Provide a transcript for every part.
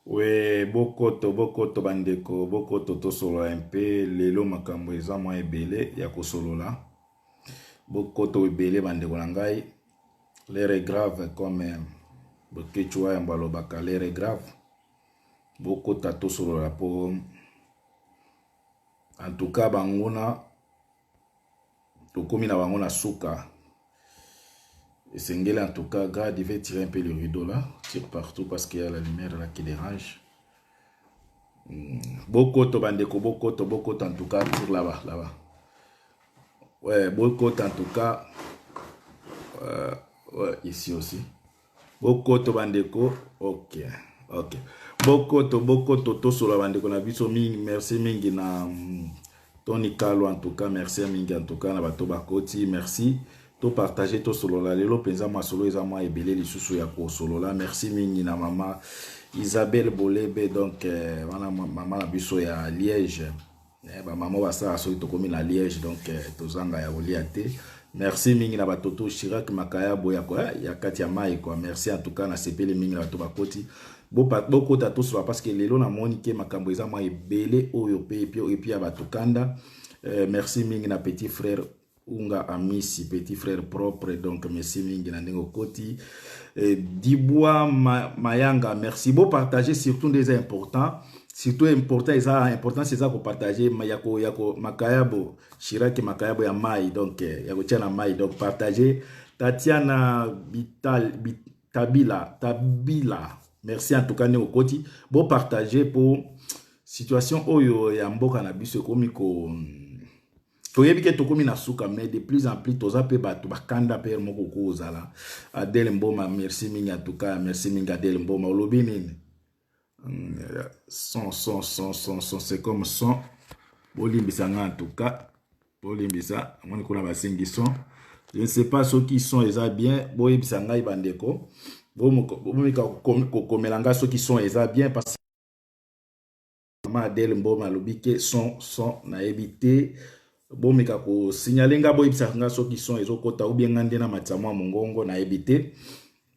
Oui, bokoto bandeko, bokoto to solo un peu, lelo makambo eza mwa ebele ya kosolola. Bokoto ebele bandeko na ngai, l'air est grave comme bokechua ya mbalobaka, l'air est grave. Bokota to solola po, en tout cas banguna, tokomi na banguna suka. Et Sengele en tout cas, garde, il va tirer un peu le rideau là, tire partout parce qu'il y a la lumière là qui dérange. Bokoto bandeko, bokoto en tout cas, tire là-bas, là-bas. Ouais, bokoto en tout cas, ouais, ici aussi. Bokoto bandeko, ok, ok. Bokoto, tosolo bandeko na biso mingi, merci mingi na Tony Kalo en tout cas, merci mingi en tout cas na bato bakoti, merci. To partager to solo la lelo penza masolo eza mwa ebele lisusu ya ko solo la, merci mingi na mama Isabelle Bolebe donc wana mama na biso ya Liège. Ba mama basa so to komi na Liège donc tozanga ya oliate. Merci mingi na batoto Chirac Makaya boya ko ya kati ya mai quoi. Merci en tout cas na sepele mingi na bato bakoti. Bokota to solo parce que lelo na monike makambo eza mwa ebele oyo pe et puis ya bato kanda. Merci mingi na petit frère Unga Amisi, petit frère propre, donc merci mingi na ndenge koti. Dibwa Mayanga, merci. Beau partager surtout des importants. Surtout important, c'est ça pour partager. Yako Makayabo, Shiraki Makayabo ya Mai, donc Yako Tiana Mai, donc partager. Tatiana Tabila, merci en tout cas ndenge koti. Beau partager pour situation oyo ya mboka na biso komiko. Toyebi ke tokomi na suka, mais de plus en plus toza pe bato bakanda pe moko kozala. Adele Mboma, merci mingi en tout cas, merci mingi Adele Mboma. Olobi nini? Son, c'est comme son. Bolimbisa nga en tout cas. Bolimbisa, moni kuna basengi son. Je ne sais pas ceux qui sont eza bien. Boyebisa nga ibandeko. Bomika komelanga ceux qui sont eza bien parce que maman Adele Mboma lobi ke son na éviter. Bon meka ko signaler nga bo ibisa nga so qui sont ezokota ou bien ngande na matsamwa mongongo na ebité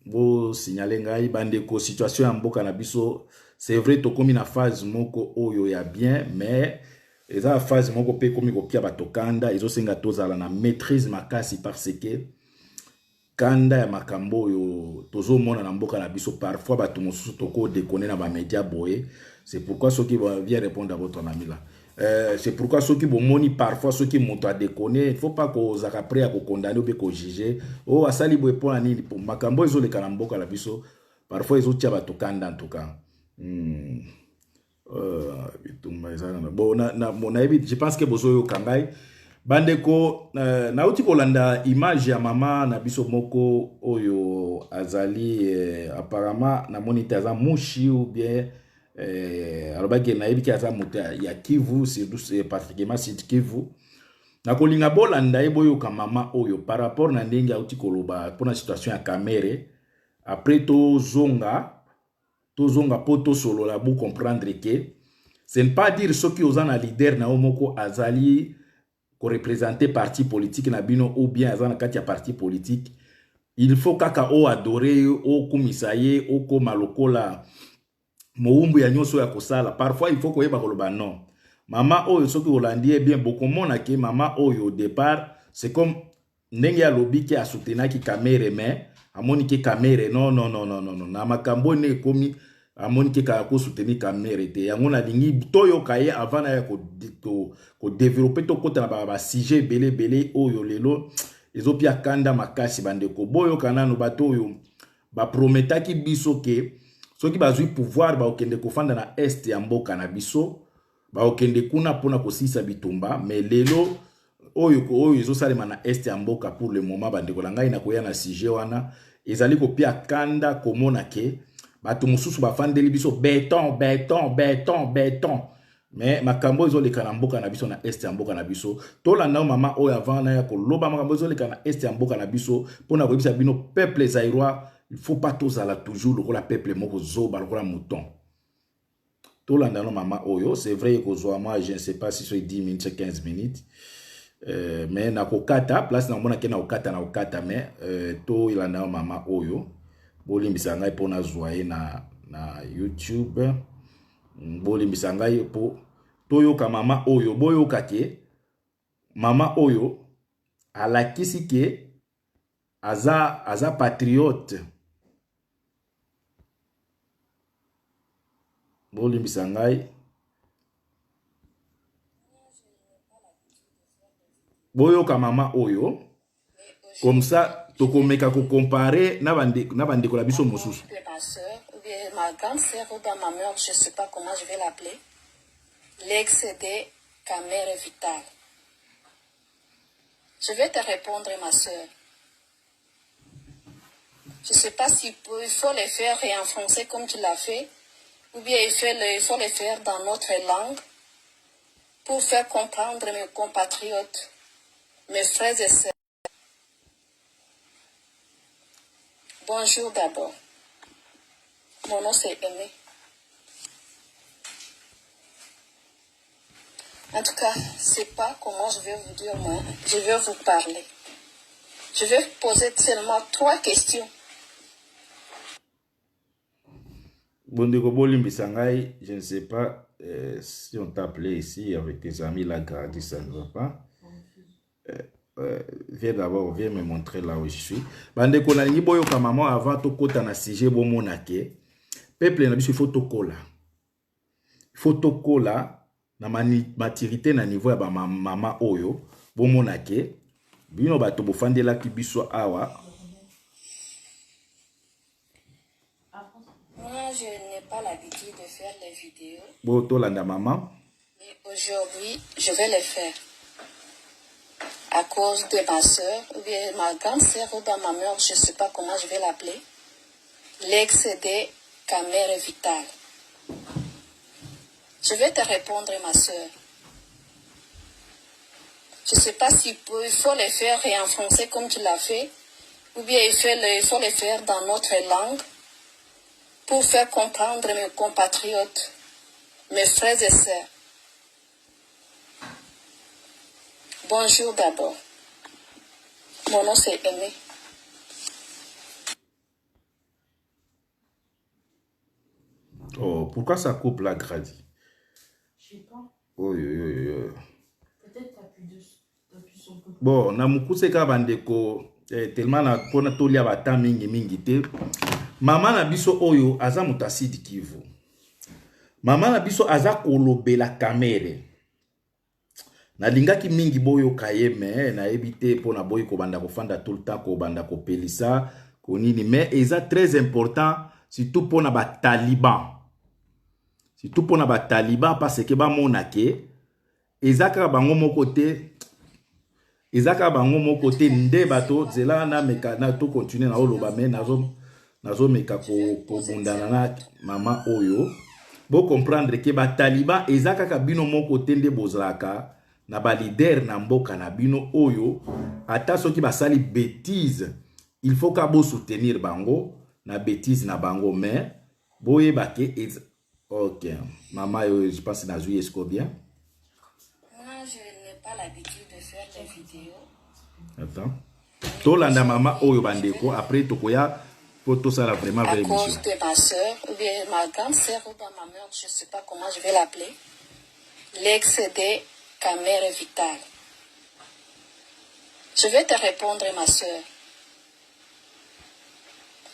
bo signaler nga ibande ko situation ya mboka na biso. C'est vrai to komi na phase moko oyo ya bien, mais eza phase moko pe komi ko kia batokanda ezosenga tozala na maîtrise makasi parce que kanda ya makambo yo tozo mona na mboka na biso parfois bato mosusu toko déconner na ba média boye. C'est pourquoi ceux qui vont bien répondre à votre ami là. C'est pourquoi ceux qui moni parfois ceux qui montent à déconner, il faut pas qu'on après à condamner ou bien qu'on juger. Oh asali boye pour nini pour makambo ezo le kalamboka la biso parfois ezo tia batokanda en tout cas. Bon je pense que bozo yo kangai bandeko na uti kolanda image ya mama na biso moko oyo azali apparemment na moniteur za mushi ou bien alors que na ebiki aza moto ya Kivu c'est particulièrement Sud Kivu na kolinga bolanda eboyo ka mama oyo par rapport na ndenge auti koloba pour la situation ya Kamere après to zonga poto solo la bu comprendre que c'est ne pas dire ceux qui osana leader na omoko azali ko représenter parti politique na bino ou bien azana kati ya parti politique il faut kaka o adorer o komisaye o ko malokola moumbu ya nyoso ya kosala parfois il faut koyeba koloba non mama oyo soki holandie bien beaucoup mona ke mama oyo au départ c'est comme ndenge ya lobi ki a soutenaki Kamere mais amoni ke Kamere non na makambo ne komi amoni ke ka ko soutenir Kamere te yango na lingi toyo kaye avant na ya ko développer to kota na ba sujet belé oyo lelo ezopia kanda makasi bandeko boyo kanano bato oyo ba prometaki biso ke soki bazui pouvoir ba okende kofanda na est ya mboka na biso ba okende kuna pona kosisa bitumba mais lelo oyo ezosalema na est ya mboka pour le moment bandeko la ngai na koya na sujet wana ezali kopia kanda komona ke bato mosusu bafandeli biso béton mais makambo ezoleka na mboka na biso na est ya mboka na biso tolanda mama oyo avant na ya koloba makambo ezoleka na est ya mboka na biso pona koyebisa bino peuple zaïrois. Il ne faut pas tous à la toujours le peuple moko zoba le mouton. Tout le monde maman oyo, c'est vrai que moi je ne sais pas si c'est 10 minutes 15 minutes. Mais na kokata place na mona ke na okata mais to il a na maman oyo. Bolimbisa ngai pona zoyer na na YouTube. Bolimbisa ngai po toyoka mama oyo boyoka ke mama oyo alakisi ke aza patriote. Bolimbisa ngai boyoka mama oyo comme ça tokomeka ko comparer na bande ko la biso mosusu. Ma grande sœur ou dans ma mère, je ne sais pas comment je vais l'appeler, l'ex de Camère Vital. Je vais te répondre, ma sœur. Je ne sais pas s'il faut le faire et en français comme tu l'as fait, ou bien il faut le faire dans notre langue pour faire comprendre mes compatriotes, mes frères et sœurs. Bonjour d'abord. Mon nom c'est Aimé. En tout cas, c'est pas comment je vais vous dire moi. Je vais vous parler. Je vais poser seulement 3 questions. Bondeko Bolimbisa ngai, je ne sais pas si on t'a appelé ici avec tes amis là, Gradi, ça ne va pas. Viens d'abord, viens me montrer là où je suis. Bandeko na boyo ka maman avant to kota na sujet bo monake. Peuple na biso il faut tokola. Il faut tokola na maturité na niveau ya ba mama oyo bo monake. Bino bato bofandela ki biso awa. Moi, je n'ai pas l'habitude de faire les vidéos. Bo tolanda maman. Mais aujourd'hui, je vais les faire. À cause de ma soeur, ou bien ma grande sœur ou dans ma mère, je ne sais pas comment je vais l'appeler, l'ex de Camère Vital. Je vais te répondre, ma soeur. Je ne sais pas s'il faut le faire et en français comme tu l'as fait, ou bien il faut le faire dans notre langue pour faire comprendre mes compatriotes, mes frères et sœurs. Bonjour d'abord. Mon nom c'est Aimé. Oh, pourquoi ça coupe la Gradi? Je sais pas. Oui. Peut-être t'appuies sur le bouton. Bon, na mukuse ka bandeko tellement na pona tolia bata mingi te. Mama na biso oyo aza mutasidi Kivu. Mama na biso aza kolobela kamere. Na lingaki mingi boyo kayeme na ebite pona boyo ko banda ko fanda tout le temps ko banda ko pelisa ko nini mais eza très important surtout pona ba taliban. Surtout pona ba taliban parce que ba monake ezaka bango moko te. Ezaka bango moko te nde bato zela na meka na to continuer na oloba mais nazo meka ko bundana na mama oyo. Bo comprendre que ba taliban ezaka ka bino moko te nde bozalaka na ba leader na mboka na bino oyo ata soki basali bêtise il faut ka bo soutenir bango na bêtise na bango mais boye bake OK mama yo je pense na jouer esco bien. Moi je n'ai pas l'habitude de faire des vidéos. Attends. Tolanda mama oyo bandeko après tokoya pour ça la vraiment vraie émission. À cause de ma soeur ou bien ma grande sœur ou dans ma mère, je ne sais pas comment je vais l'appeler. L'ex de Camère Vital. Je vais te répondre, ma soeur.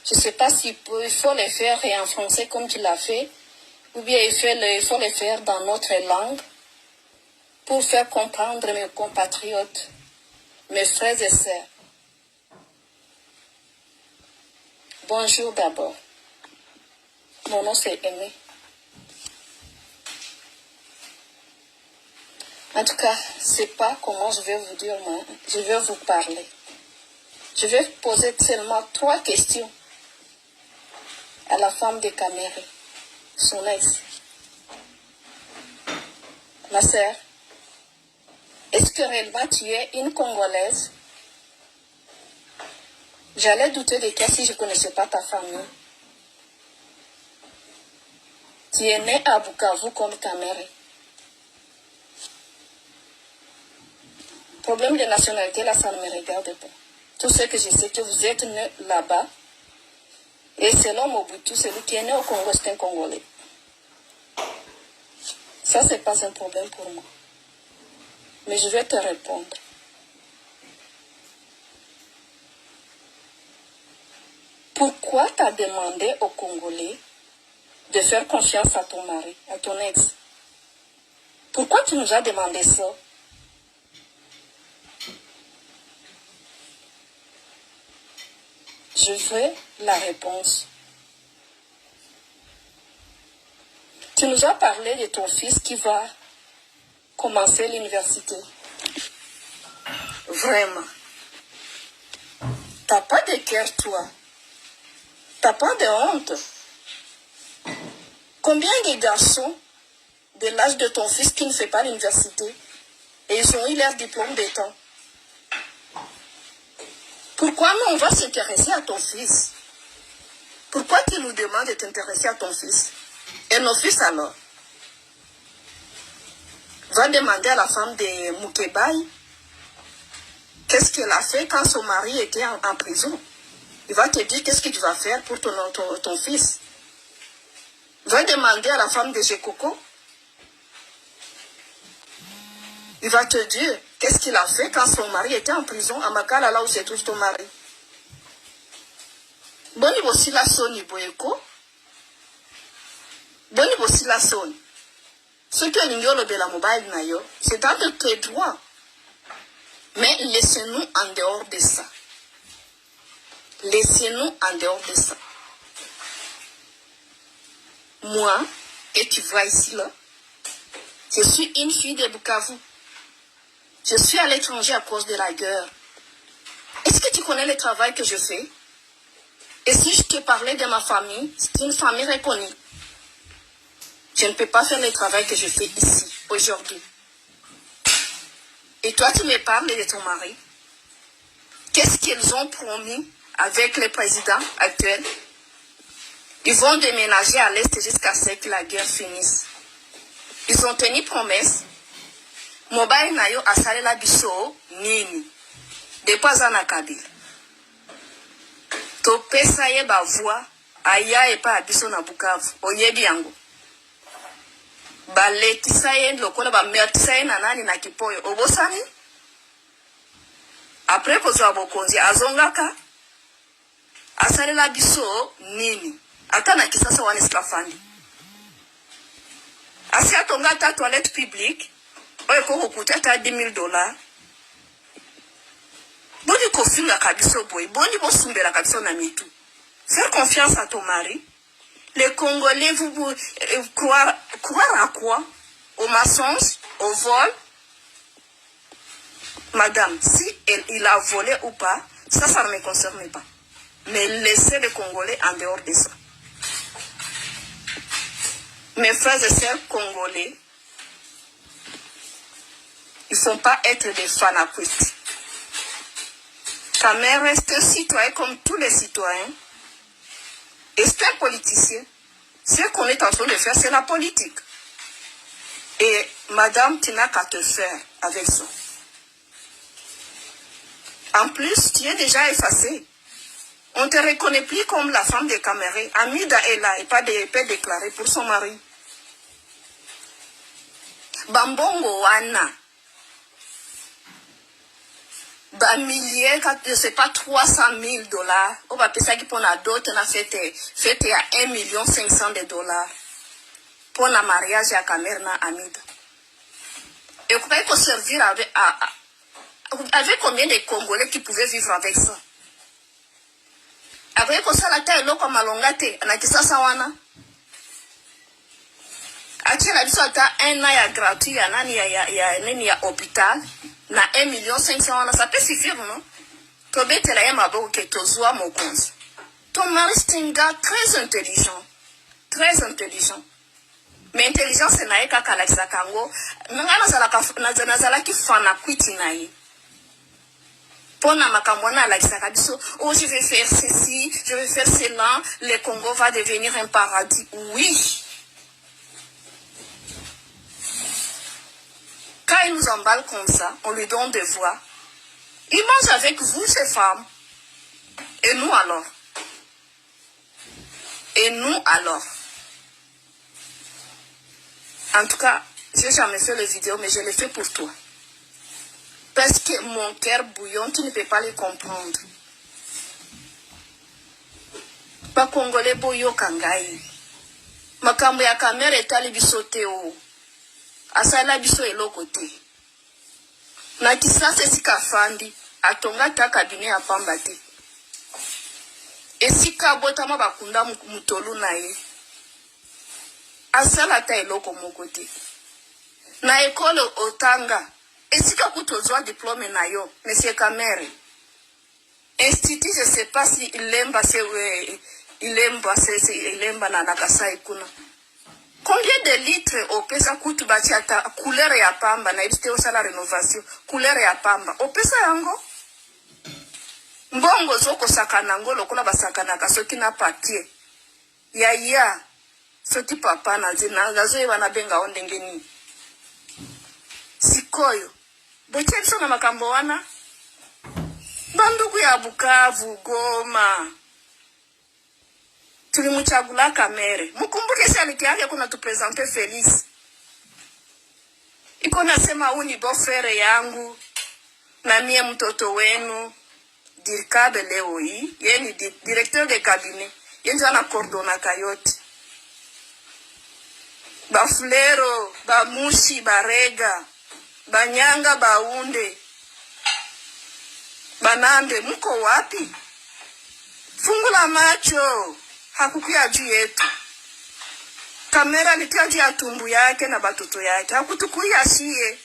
Je ne sais pas s'il faut le faire et en français comme tu l'as fait, ou bien il faut le faire dans notre langue pour faire comprendre mes compatriotes, mes frères et sœurs. Bonjour d'abord. Mon nom c'est Aimé. En tout cas, c'est pas comment je vais vous dire moi. Je vais vous parler. Je vais poser seulement 3 questions à la femme de Caméré, son ex. Ma sœur, est-ce que réellement tu es une Congolaise? J'allais douter de toi si je ne connaissais pas ta famille. Tu es née à Bukavu comme Caméré. Problème de nationalité, là, ça ne me regarde pas. Tout ce que je sais, que vous êtes né là-bas. Et selon Mobutu, celui qui est né au Congo, c'est un Congolais. Ça, c'est pas un problème pour moi. Mais je vais te répondre. Pourquoi tu as demandé aux Congolais de faire confiance à ton mari, à ton ex? Pourquoi tu nous as demandé ça? Je veux la réponse. Tu nous as parlé de ton fils qui va commencer l'université. Vraiment. T'as pas de cœur, toi. T'as pas de honte. Combien de garçons de l'âge de ton fils qui ne fait pas l'université et ils ont eu leur diplôme d'état? Pourquoi nous on va s'intéresser à ton fils? Pourquoi tu nous demandes de t'intéresser à ton fils? Et nos fils alors? Va demander à la femme de Moukébaï qu'est-ce qu'elle a fait quand son mari était en prison. Il va te dire qu'est-ce que tu vas faire pour ton fils. Va demander à la femme de Jekoko. Il va te dire qu'est-ce qu'il a fait quand son mari était en prison à Makala, là où se trouve ton mari. Boni bosi la soni boyeko. Boni bosi la soni. Ce que l'Ignolo de la mobile nayo, c'est un de tes droits. Mais laissez-nous en dehors de ça. Laissez-nous en dehors de ça. Moi, et tu vois ici là, je suis une fille de Bukavu. Je suis à l'étranger à cause de la guerre. Est-ce que tu connais le travail que je fais? Et si je te parlais de ma famille, c'est une famille reconnue. Je ne peux pas faire le travail que je fais ici, aujourd'hui. Et toi, tu me parles de ton mari. Qu'est-ce qu'ils ont promis avec le président actuel? Ils vont déménager à l'Est jusqu'à ce que la guerre finisse. Ils ont tenu promesse. Mobile nayo asale la biso nini. Depuis ana Kabila. To pesa ye ba voix aya e pa biso na Bukavu. Oyebi yango. Ba letisa ye lokola ba metisa ye na nani na Kipoyo. Obosani? Après kozwa bokonzi azongaka asale la biso nini. Ata na kisasa wana sikafandi. Asi atonga ta toilette publique. Oye koko kutata $10,000. Boni kofinga kabiso boy. Boni bosumbela kabiso na mitu. Faire confiance à ton mari. Les Congolais, vous croire à quoi? Au mensonge? Au vol? Madame, si il a volé ou pas, ça ne me concerne pas. Mais laissez les Congolais en dehors de ça. Mes frères et sœurs congolais, ils ne sont pas être des fanatistes. Ta mère reste un citoyen comme tous les citoyens. Et c'est un politicien. Ce qu'on est en train de faire, c'est la politique. Et madame, tu n'as qu'à te faire avec ça. En plus, tu es déjà effacée. On ne te reconnaît plus comme la femme de Cameroun. Amida est là et pas déclarée pour son mari. Bambongo Wana. Milliers, je ne sais pas, $300,000. On va payer ça pour la dot, on a fait à 1,5 million pour le mariage à Cameroun Amida. Et vous pouvez servir avec combien de Congolais qui pouvaient vivre avec ça? Avec ça, la taille est comme Malongate, on a dit ça, Sawana. Actuellement, il y a un an gratuit, il y a un hôpital. Na 1,5 million, ça peut suffire, non? Ton mari, c'est un gars très intelligent. Très intelligent. Mais intelligence, c'est naïka kalakisa kango. Nazala ki fana kwiti naï. Pona makambona alakisa kabiso. Oh, je vais faire ceci, je vais faire cela. Le Congo va devenir un paradis. Oui. Quand il nous emballe comme ça, on lui donne des voix. Il mange avec vous, ces femmes. Et nous alors? Et nous, alors? En tout cas, je n'ai jamais fait les vidéos, mais je l'ai fait pour toi. Parce que mon cœur bouillon, tu ne peux pas le comprendre. Pas congolais boyo kangai. Makambo ya kamera etali biso te o. Asala biso eloko te. Na kisasa esika fandi, atonga ta kabine ya pamba te. Esika botama bakunda mutolu na ye. Asala ta eloko moko te. Na ekole otanga, esika kutozwa diplôme na yo, monsieur Kamere. Institut, je sais pas si ilemba na nakasai kuna. Combien de litres opesa kutu bati ata couleur ya pamba na ibite osala rénovation, couleur ya pamba. Opesa yango? Mbongo zoko sakana ngolo kuna basakana kasoki na papier. Ya soki papa na zina gazo wana benga ondengeni. Sikoyo. Boche biso na makambo wana. Banduku ya Bukavu, Goma. Tulimuchagula Kamere. Mukumbuke shaliki yake kuna tupresente Felice. Iko nasema uni bofere yangu. Na mie mtoto wenu. Dirkabe leo hii. Ye ni directeur de cabinet. Yenjo ana kordona kayote. Bafulero, bamushi, barega. Banyanga, baunde. Banande, mko wapi? Fungula macho. Hakukuya juu yetu. Kamera likia juu ya tumbu yake na batoto yake. Hakutukuya siye.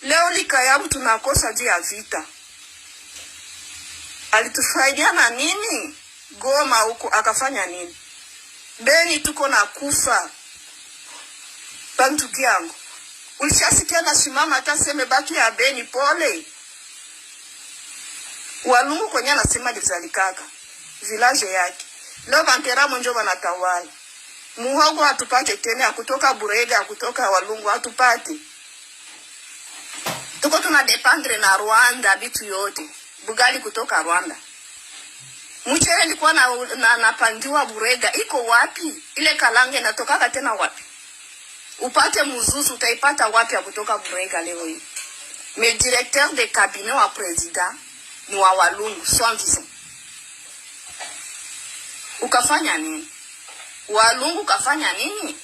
Leo likayabu tunakosa juu ya vita. Alitufaidia na nini? Goma huko akafanya nini? Beni tuko na kufa. Bantuki yangu. Ulishasikia na simama ataseme batu ya Beni pole. Walungu kwenye anasema lizalikaka. Village yake. Leo bantera mwenjo wanatawala. Muhogo hatupate tena, kutoka Burega, kutoka Walungu hatupate. Tuko tunadependre na Rwanda bitu yote. Bugali kutoka Rwanda. Mchere likuwa napandiwa Burega. Iko wapi? Ile kalange natoka tena wapi? Upate muzuzu utaipata wapi ya kutoka Burega leo hii? Mais directeur de cabinet wa président ni wa Walungu, swandizo. Ukafanya nini? Walungu ukafanya nini?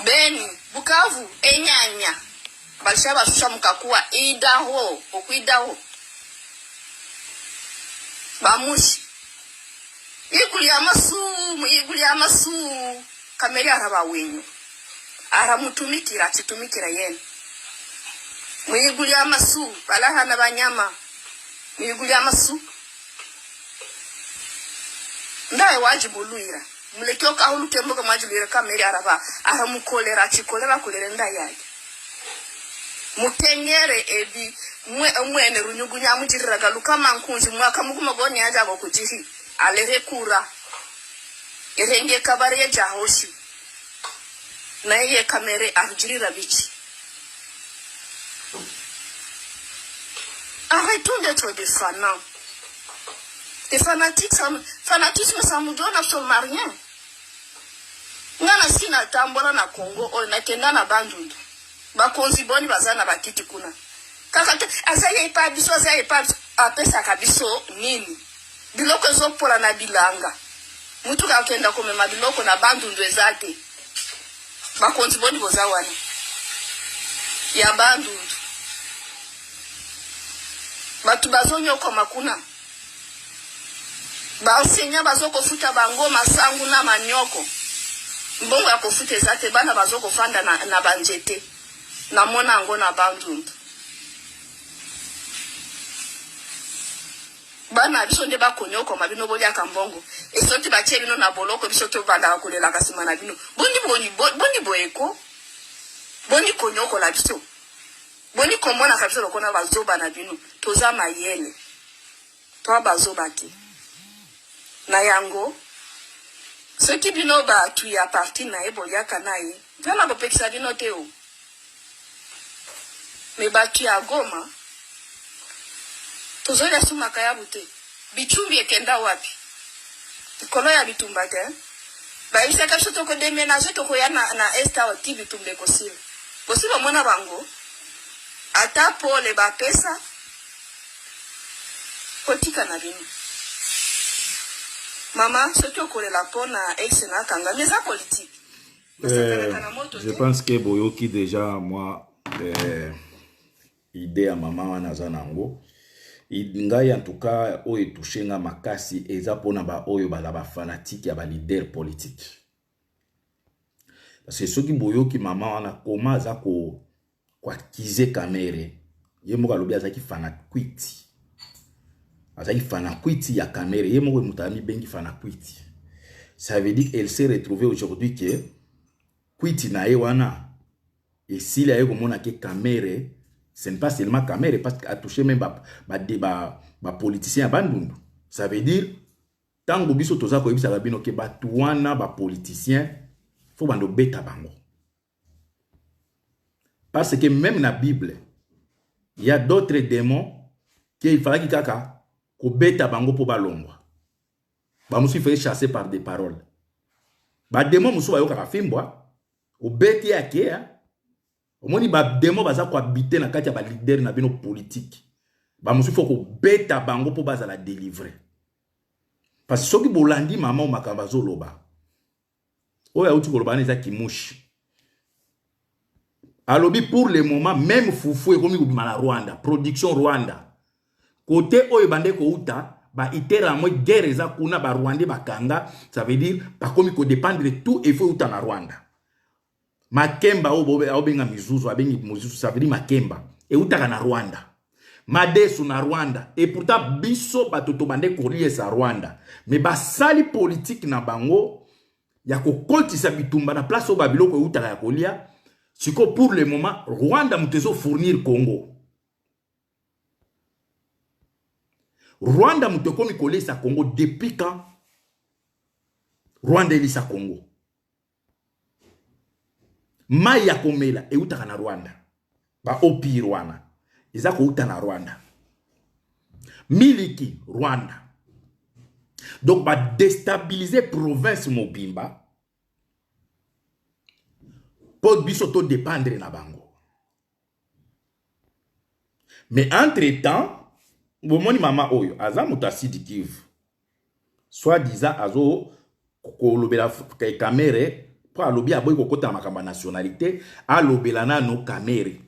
Beni, Bukavu, Enyanya. Balishaba susha mkakuwa Idaho, okuidaho. Bamushi. Iguli amasu, Kameri araba wenyu. Aramutumikira, chitumikira yenu. Mwiguli amasu, balaha na banyama. Mwiguli amasu. Ndae wajibu luira. Mulekioka hulu kemboga majibu Kameri araba. Aramukolera, chikolera kulere nda yake. Mukengere ebi mwene runyugunya mujirira galuka mankunzi mwaka mukuma goni aja gokujihi alere kura irenge kabare jahoshi na ye Kamere arjirira bichi. Arrêtons d'être des fanats. Des fanatiques, fanatisme ça nous donne absolument rien. Ngana sina tambola na Congo o na kenda na Bandundu. Bakonzi boni bazana bakiti kuna. Kakate azaye ipa biso azaye ipa apesa kabiso nini? Biloko zopola na bilanga. Mutu kakenda komema biloko na Bandundu ezate. Bakonzi boni bozawana. Ya Bandundu. Batu bazonyo kwa makuna. Baosenya bazoko futa bango masangu na manyoko. Mbongo ya kofute zate bana bazoko fanda na banjete. Na mona ango na Bandundu. Bana biso nde bakonyoko mabino boli akambongo. Esoti bache bino na boloko biso to banda kulela kasima na bino. Bondi boeko. Bondi konyoko la biso. Bondi komona kabisa lokona bazoba na bino. Toza mayele. Toa bazoba ki. Na yango. Soki bino ba tu ya parti na ebo yaka na ye. Vana bopekisa bino te o. Me batu ya Goma. Tozoli asuma kaya bute. Bichumbi ekenda wapi. Kolo ya bitumba te. Ba isa ka shoto ko déménager to ko ya na esta oti bitumbe kosile. Kosile mona bango. Ata pole ba pesa. Kotika na bino. Mama, soki okolela pona ex na kanga meza politique. Je pense que boyoki déjà moi idée à maman wana za nango. Ngai en tout cas oyo touché nga makasi eza pona ba oyo bala ba fanatique ya ba leader politique. Parce que soki boyoki maman wana koma za ko kwa kize kamere ye moka lobi azaki fanatique. Azaki fanatique ya kamere ye moko mutami bengi fanatique. Ça veut dire qu'elle s'est retrouvée aujourd'hui que kwiti na ye wana et s'il y a eu comme on a que kamere ce n'est pas seulement kamere parce qu'à toucher même ba politicien bandundu. Ça veut dire tango biso toza ko yebisa bino ke batu wana ba politicien faut bando beta bango. Parce que même dans la Bible il y a d'autres démons qui il fallait kaka ko beta bango po balongwa. Ba musu fait chasser par des paroles. Ba démon musu ba yoka fimbwa au beti yake ya omoni ba démon baza ko habiter na kati ya ba leader na bino politique. Ba musu faut ko beta bango po baza la délivrer. Parce que soki bolandi mama o makamba zoloba. Oya uti ko loba neza kimushi. Alobi pour le moment même fufu e komi kubima na Rwanda, production Rwanda. Côté oyo bande ko uta ba itera mo guerre za kuna ba Rwanda bakanga, ça veut dire ba komi ko dépendre de tout et faut uta na Rwanda. Makemba obenga mizuzu abengi muzuzu, ça veut dire makemba e uta na Rwanda. Madesu na Rwanda et pourtant biso batoto bande kolie sa Rwanda. Mais ba sali politique na bango ya ko koltisa bitumba na place o babilo ko uta ya kolia. Siko pour le moment Rwanda mutezo fournir Congo. Rwanda muteko mikole sa Congo depuis quand Rwanda elisa Congo. Mai ya komela e utaka na Rwanda. Ba opi Rwanda. Eza ko uta na Rwanda. Miliki Rwanda. Donc ba déstabiliser province mobimba. Pour biso to dépendre na bango. Mais entre-temps, bomoni mama oyo aza mutasidi Kivu. Soit disant azo ko lobela kamere pour alobi aboy ko kota makamba nationalité, alobela na no kamere.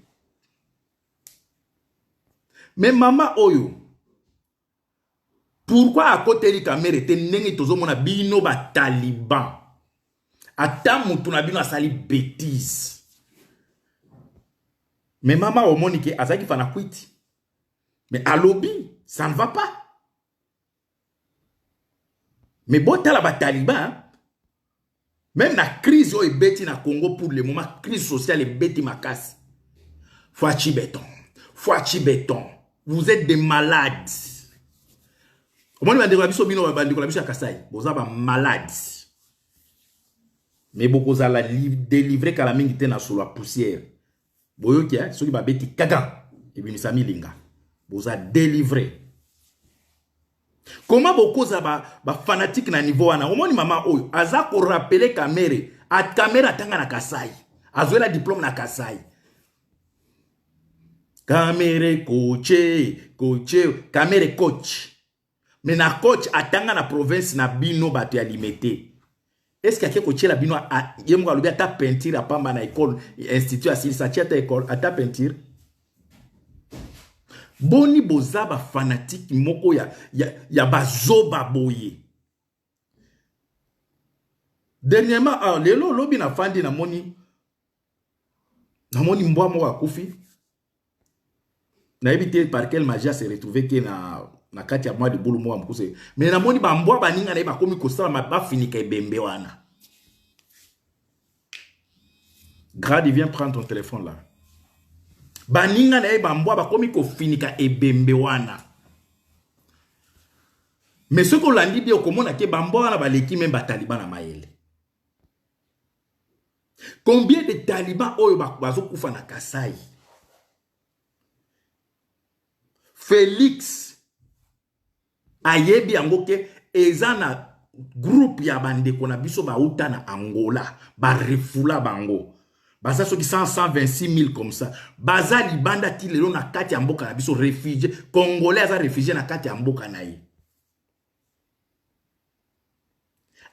Mais mama oyo pourquoi à côté li kamere te nengi tozo mona bino ba taliban? Ata mutu na bino asali bêtise. Mais maman au monike azaki fana kwiti. Mais à lobby, ça ne va pas. Mais bon tala ba taliban, même la crise au beti na Congo pour le moment, crise sociale et beti makasi. Fouachi béton. Vous êtes des malades. Au moins va biso bino ba ndiko la biso ya Kasai. Boza ba malades. Mais beaucoup za la délivrer kala mingi te na solo la poussière. Boyo kia soki ba beti kaga et bi misami linga. Boza délivrer. Comment beaucoup za ba fanatique na niveau wana. Omoni mama oyo aza ko rappeler kamere, at kamera tanga na Kasai. Azoela diplôme na Kasai. Kamere kamere coach. Mais na coach atanga na province na bino bato ya limité. Est-ce qu'il y a quelque chose bino a yemo alobi ata peinture a pamba na école institut asili sa tiata école ata peinture boni bozaba fanatique moko ya bazoba boye. Dernièrement lelo lobi na fandi na moni mbwa moko akufi na ebité par quelle magie s'est retrouvé que na kati ya mwa de bulu mwa mkuse. Mais na moni ba mbwa baninga na ba komi kosala ma finika ebembe wana. Grady, viens prendre ton téléphone là. Baninga na ba mbwa ba komi ko finika ebembe wana. Mais ce qu'on l'a dit bien komona ke ba mbwa wana ba leki même ba taliban na mayele. Combien de talibans oyo bazo kufa na Kasai? Félix ayebi yango ke ezana groupe ya bandeko na biso bauta na Angola, refula bango. Baza soki 126 000 comme ça. Baza libanda ti lelo na kati ya mboka na biso réfugié. Congolais aza réfugié na kati ya mboka na ye.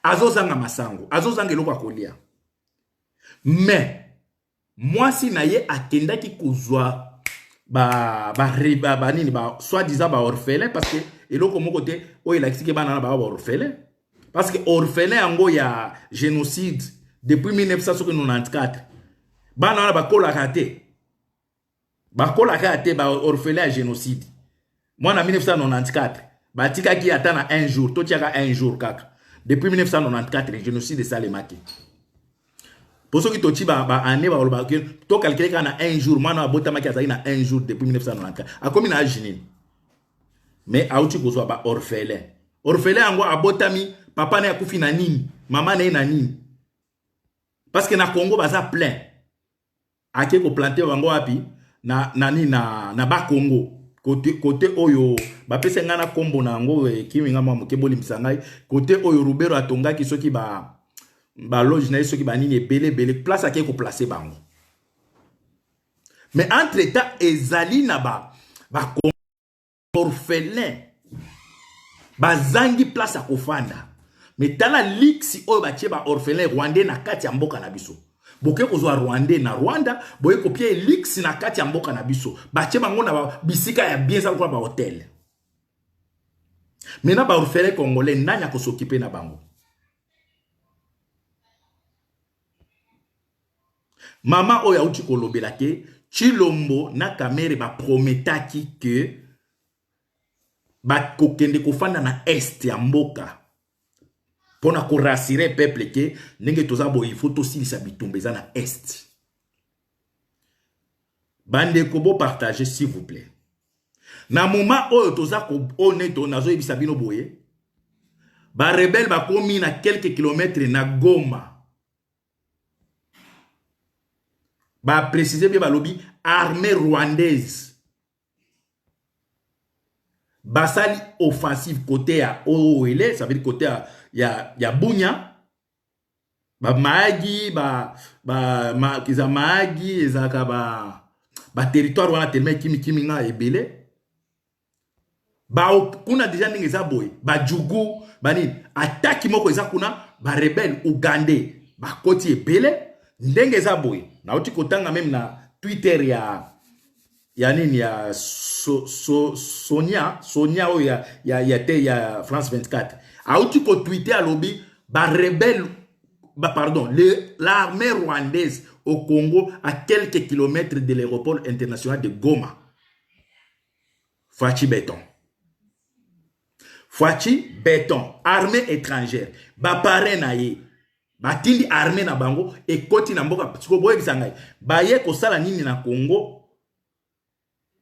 Azozanga masango. Azozanga eloko akolia. Mais, mwasi na ye akendaki kozwa soi-disant orphelin parce que eloko moko te oyo elakisiki bana na orphelin parce que orphelin yango ya génocide depuis 1994 bana na bakolaka te orphelin ya génocide mwana 1994 batikaki ata na un jour totiaka un jour kaka depuis 1994 génocide esalemaki pour ceux qui tochi année to calculer kana un jour mwana abotamaki azali na un jour depuis 1994 akomi na ajini mais auti kozwa ba orphelin yango abotami papa na akufi na nini mama na nini parce que na Congo baza plein ake ko planter bango wapi na ba Congo côté oyo ba pese ngana kombo na ngo kimi ngama mokeboli msangai côté oyo Rubero atongaki soki ba loge na soki ba nini belé place ake ko placer bango mais entre temps ezali na ba orphelin bazangi place akofanda mais tala liksi oyo batie ba orphelin rwandais na kati ya mboka na biso boke kozwa rwandais na Rwanda boye kopie liksi na kati ya mboka na biso batie bango na bisika ya bien ça kwa ba hotel mais na ba orphelin congolais nanya ko s'occuper na bango. Mama oya uchi kolobela ke Chilombo na Kamere ba prometaki que ba kokende kofanda na est ya mboka pona ko rassurer peuple ke ndenge toza bo il faut tosilisa bitumba eza na est. Bande ko bo partager s'il vous plaît. Na moment oyo toza ko honnête nazo yebisa bino boye ba rebelle ba komi na quelques kilomètres na Goma. Ba préciser bien ba lobby armée rwandaise. Basali offensive côté à Oele, ça veut dire côté à ya Bunya. Ba Maagi kiza Maagi ezaka ba territoire wana tellement kimi nga ebele. Ba kuna déjà ndenge za boy, ba Jugu, bani attaque moko eza kuna ba rebelle Ugandais, ba koti ebele ndenge za boy. Na oti kotanga même na Twitter ya nini ya Sonia o ya France 24. A oti ko Twitter à lobby ba rebelle l'armée rwandaise au Congo à quelques kilomètres de l'aéroport international de Goma. Fachi béton, armée étrangère, ba paré na ye. Batindi armée na bango et koti na mboka psiko boye bisangai baye ko sala nini na Congo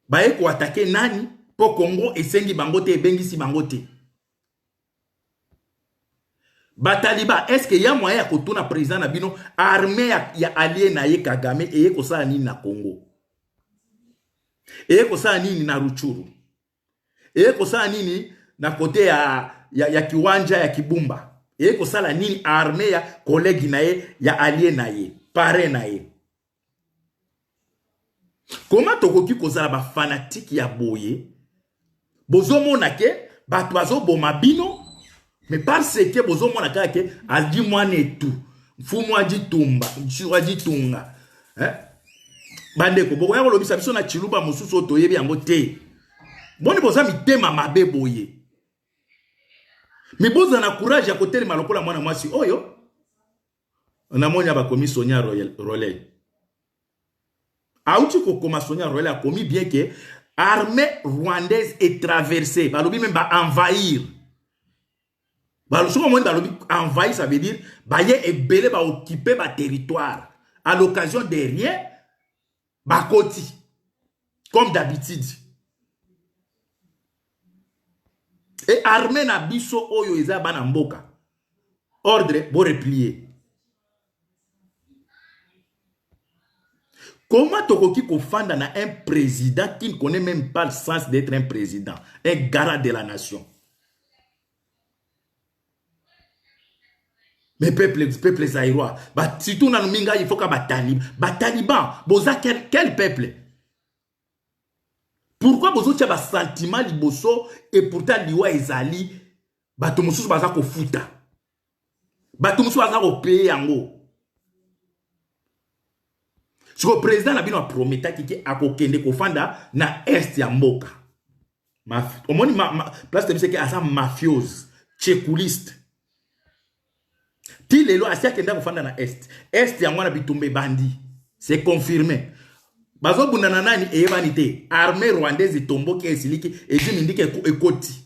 baye ko attaquer nani po Congo esengi bango te ebengisi bango te bataliba est-ce que ya moyen ya kotuna président na bino armée ya allié na ye Kagame eye ko sala nini na Congo eye ko sala nini na Ruchuru eye ko sala nini na kote ya Kiwanja ya Kibumba et ko sala nini armée ya collègue na ye ya allié na ye paré na ye. Comment tokoki kozala ba fanatique ya boye bozo mona ke bato bazo boma bino mais parce que bozo mona ka ke aldi mwane tout mfumu aji tumba mchiwa aji tunga bande ko boko ya kolobisa biso na chiluba mususu toyebi yango te boni boza mitema mabe boye. Mais boza na courage ya kotelema malokola mwana mwasi oyo na monya ba komi Sonia Roley. Auti ko koma Sonia Roley a komi bien que armée rwandaise est traversée, ba lobi même ba envahir. Ba lo somo ba lobi envahir ça veut dire ba ye ebele ba occuper ba territoire à l'occasion de rien ba koti comme d'habitude. Et armée na biso oyo eza bana mboka. Ordre, bo replier. Comment tokoki kofanda na un président qui ne connaît même pas le sens d'être un président, un garant de la nation? Mais peuple zaïrois, surtout dans le il faut que les talibans, boza quel peuple? Pourquoi vous avez un sentiment liboso et pourtant liwa ezali bato mususu baza ko futa. Bato mususu baza ko payer yango. Si le président a promis qu'il a kokende kofanda na est ya mboka. Omoni place de que asa mafiose, tchekouliste. Ti lelo asia kenda kofanda na est. Est ya mwana bitumbe bandi. C'est confirmé. Bazo bundana nani eyebanite armée rwandaise tomboki esiliki ezimindike ekoti.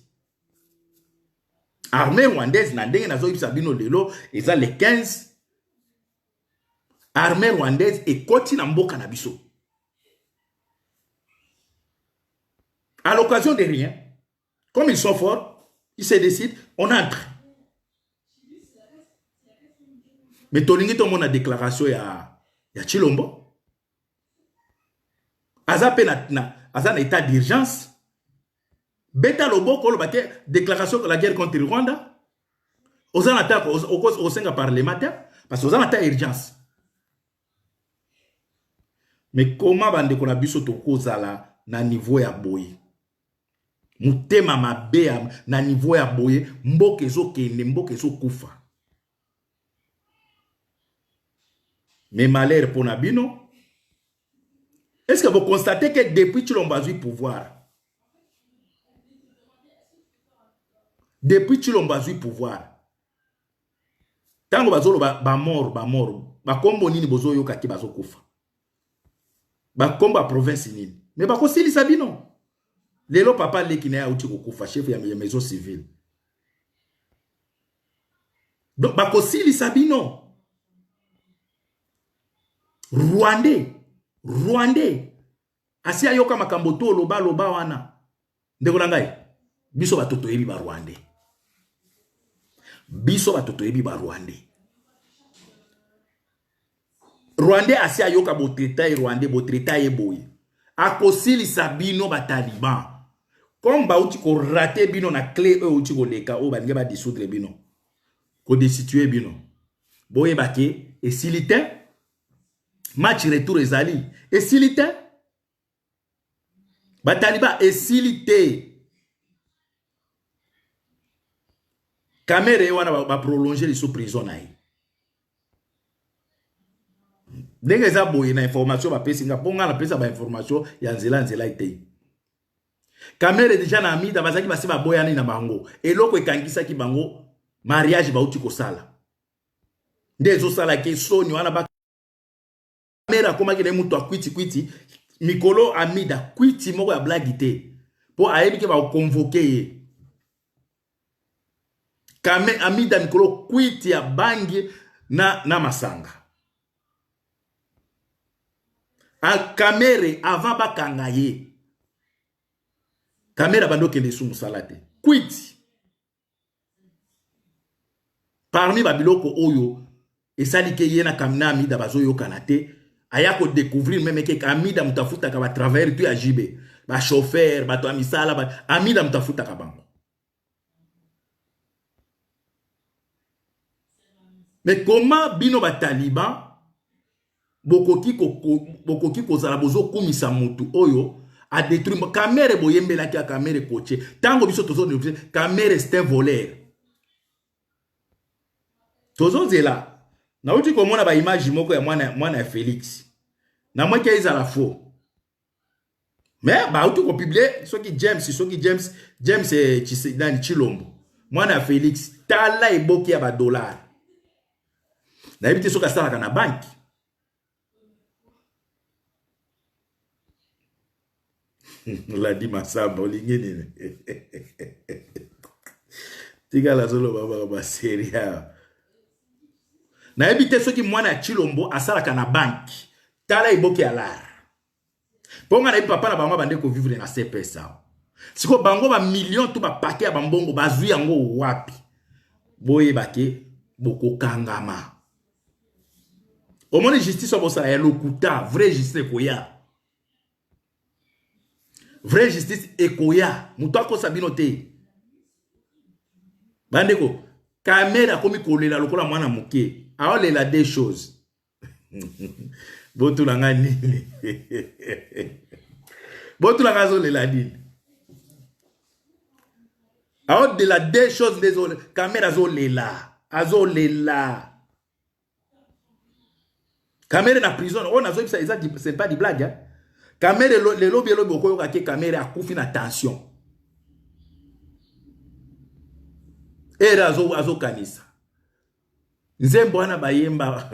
Armée rwandaise na ndenge nazo yibisa bino lelo eza le 15. Armée rwandaise ekoti na mboka na biso. À l'occasion de rien, comme ils sont forts, ils se décident, on entre. Mais tolingi to mona déclaration ya Chilombo. Aza na état d'urgence. Beta lobo ko bate déclaration de la guerre contre le Rwanda. Oza na ta au senga parlementaire parce que oza na ta urgence. Mais comment bande ko na biso to kozala na niveau ya boye? Mutema mabe na niveau ya boye mboka ezo kende mboka ezo kufa. Mais malheur pour Nabino. Est-ce que vous constatez que depuis Chilombo a eu pouvoir, depuis Chilombo a eu pouvoir, tango bazolo ba mort, ba kombo nini bozo yoka ki bazo kufa, ba kombo province nini, mais ba kosili sabino, lelo papa leki na ya uti kufa chef ya maison civile, donc ba kosili sabino, Rwandais asia yoka makambo to loba wana ndeko ngai biso batoto yebi ba Rwandais, biso batoto yebi ba Rwandais asia yoka botreta Rwandais botreta eboyi akosili sabino ba taliban comme ba uti ko rater bino na clé uti ko leka o ba ngeba dissoudre bino ko destituer bino boye bake et silite match retour ezali esilite bataliba esilite kamere wana ba prolonger les sous prison naï ndenge za boye na information ba pesinga ponga na pesa ba information ya nzela ite kamere déjà na amida bazaki basi ba boya na bango eloko ekangisa ki bango mariage ba uti ko sala ndezo sala ke soni wana ba kamera koma kile mutu akwiti mikolo amida kwiti moko ya blagite po ayebi ke ba convoquer kame amida mikolo kwiti ya bangi na masanga a kamere avant bakanga ye kamera bando kende su musalate kwiti parmi babiloko oyo esali ke ye na kamina amida bazoyo kanate aya ko découvrir même que amida mutafuta ka ba travailler tu ajibe ba chauffeur ba to amisala ba amida mutafuta ka bango. Mais comment bino ba taliban bokoki ko zala bozo kumisa mutu oyo a détruire kamere boyembela ki kamere coaché tango biso tozo ne kamere c'est un voleur tozo zela na uti komona ba image moko ya mwana Félix na moi ki ezala faux mais ba uti ko publier soki James dans Chilombo mwana Félix tala eboki ya ba dollar na ebite soka sala na bank la di masamba olingeni tika la solo ba seria na ebite soki mwana ya Chilombo asalaka na bank tala eboki ya lar ponga na papa na bango bande ko vivre na CPSA siko bango ba million to ba paquet ya bambongo bazui yango wapi boye bake boko kangama omoni justice obosala ya lokuta vraie justice ekoya vraie justice ekoya muto akosa bino te bandeko Caméra comme kolela lokola mwana muke. Aolela des choses. Botulanga nini. Botulanga zo lela nini. Aolela des choses des caméra zo lela. Azo lela. Caméra na prison. On a ça c'est pas des blagues hein. Caméra le lobby boko yoka ke caméra akufi na tension. Era azo kanisa. Nzembo wana bayemba.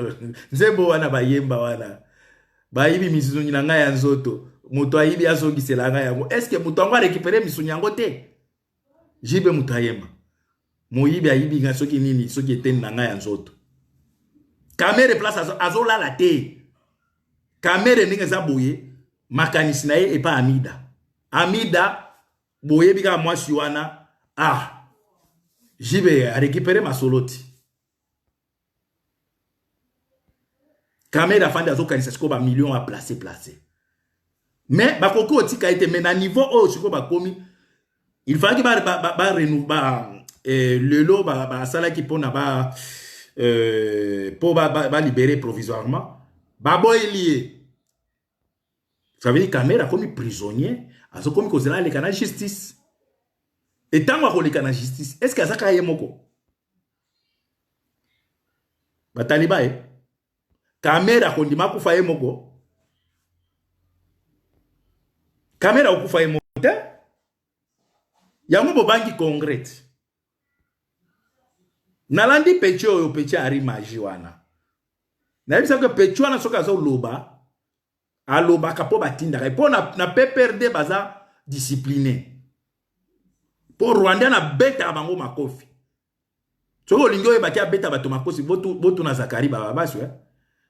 Nzembo wana bayemba wana. Bayibi misuni na ngai ya nzoto. Muto ayibi azongisela ngai yango. Est-ce que muto ngo récupérer misuni yango te? Jibe muto ayemba. Moyibi ayibi nga soki nini soki eteni na ngai ya nzoto. Kamere place azo la te. Kamere ninga za boye. Makanisi na ye epa Amida. Amida boye bika mwasi wana. Ah. Jibe a récupéré ma soloti. Kamera fande azo kanisa siko ba million a placer. Mais ba koko otika été mais na niveau o siko ba komi il fallait que ba renouveler le lot ba sala ki pona ba pour ba libérer provisoirement ba boy lié. Ça veut dire Kamera comme prisonnier azo comme kozela le kana justice. Et tant qu'on est en justice, est-ce que ça a moko? Bataliba Kamera kondima kufa moko. Kamera okufa moko te. Yango bobangi congrès. Nalandi pecho yo pecha ari maji wana. Na yebisa que pecho wana soka zo loba. Aloba kapo batinda. Po na PPRD baza discipliné. Pour Rwanda na beta bango makofi. Soko lingo ebaki beta bato makofi botu na Zakari bababasu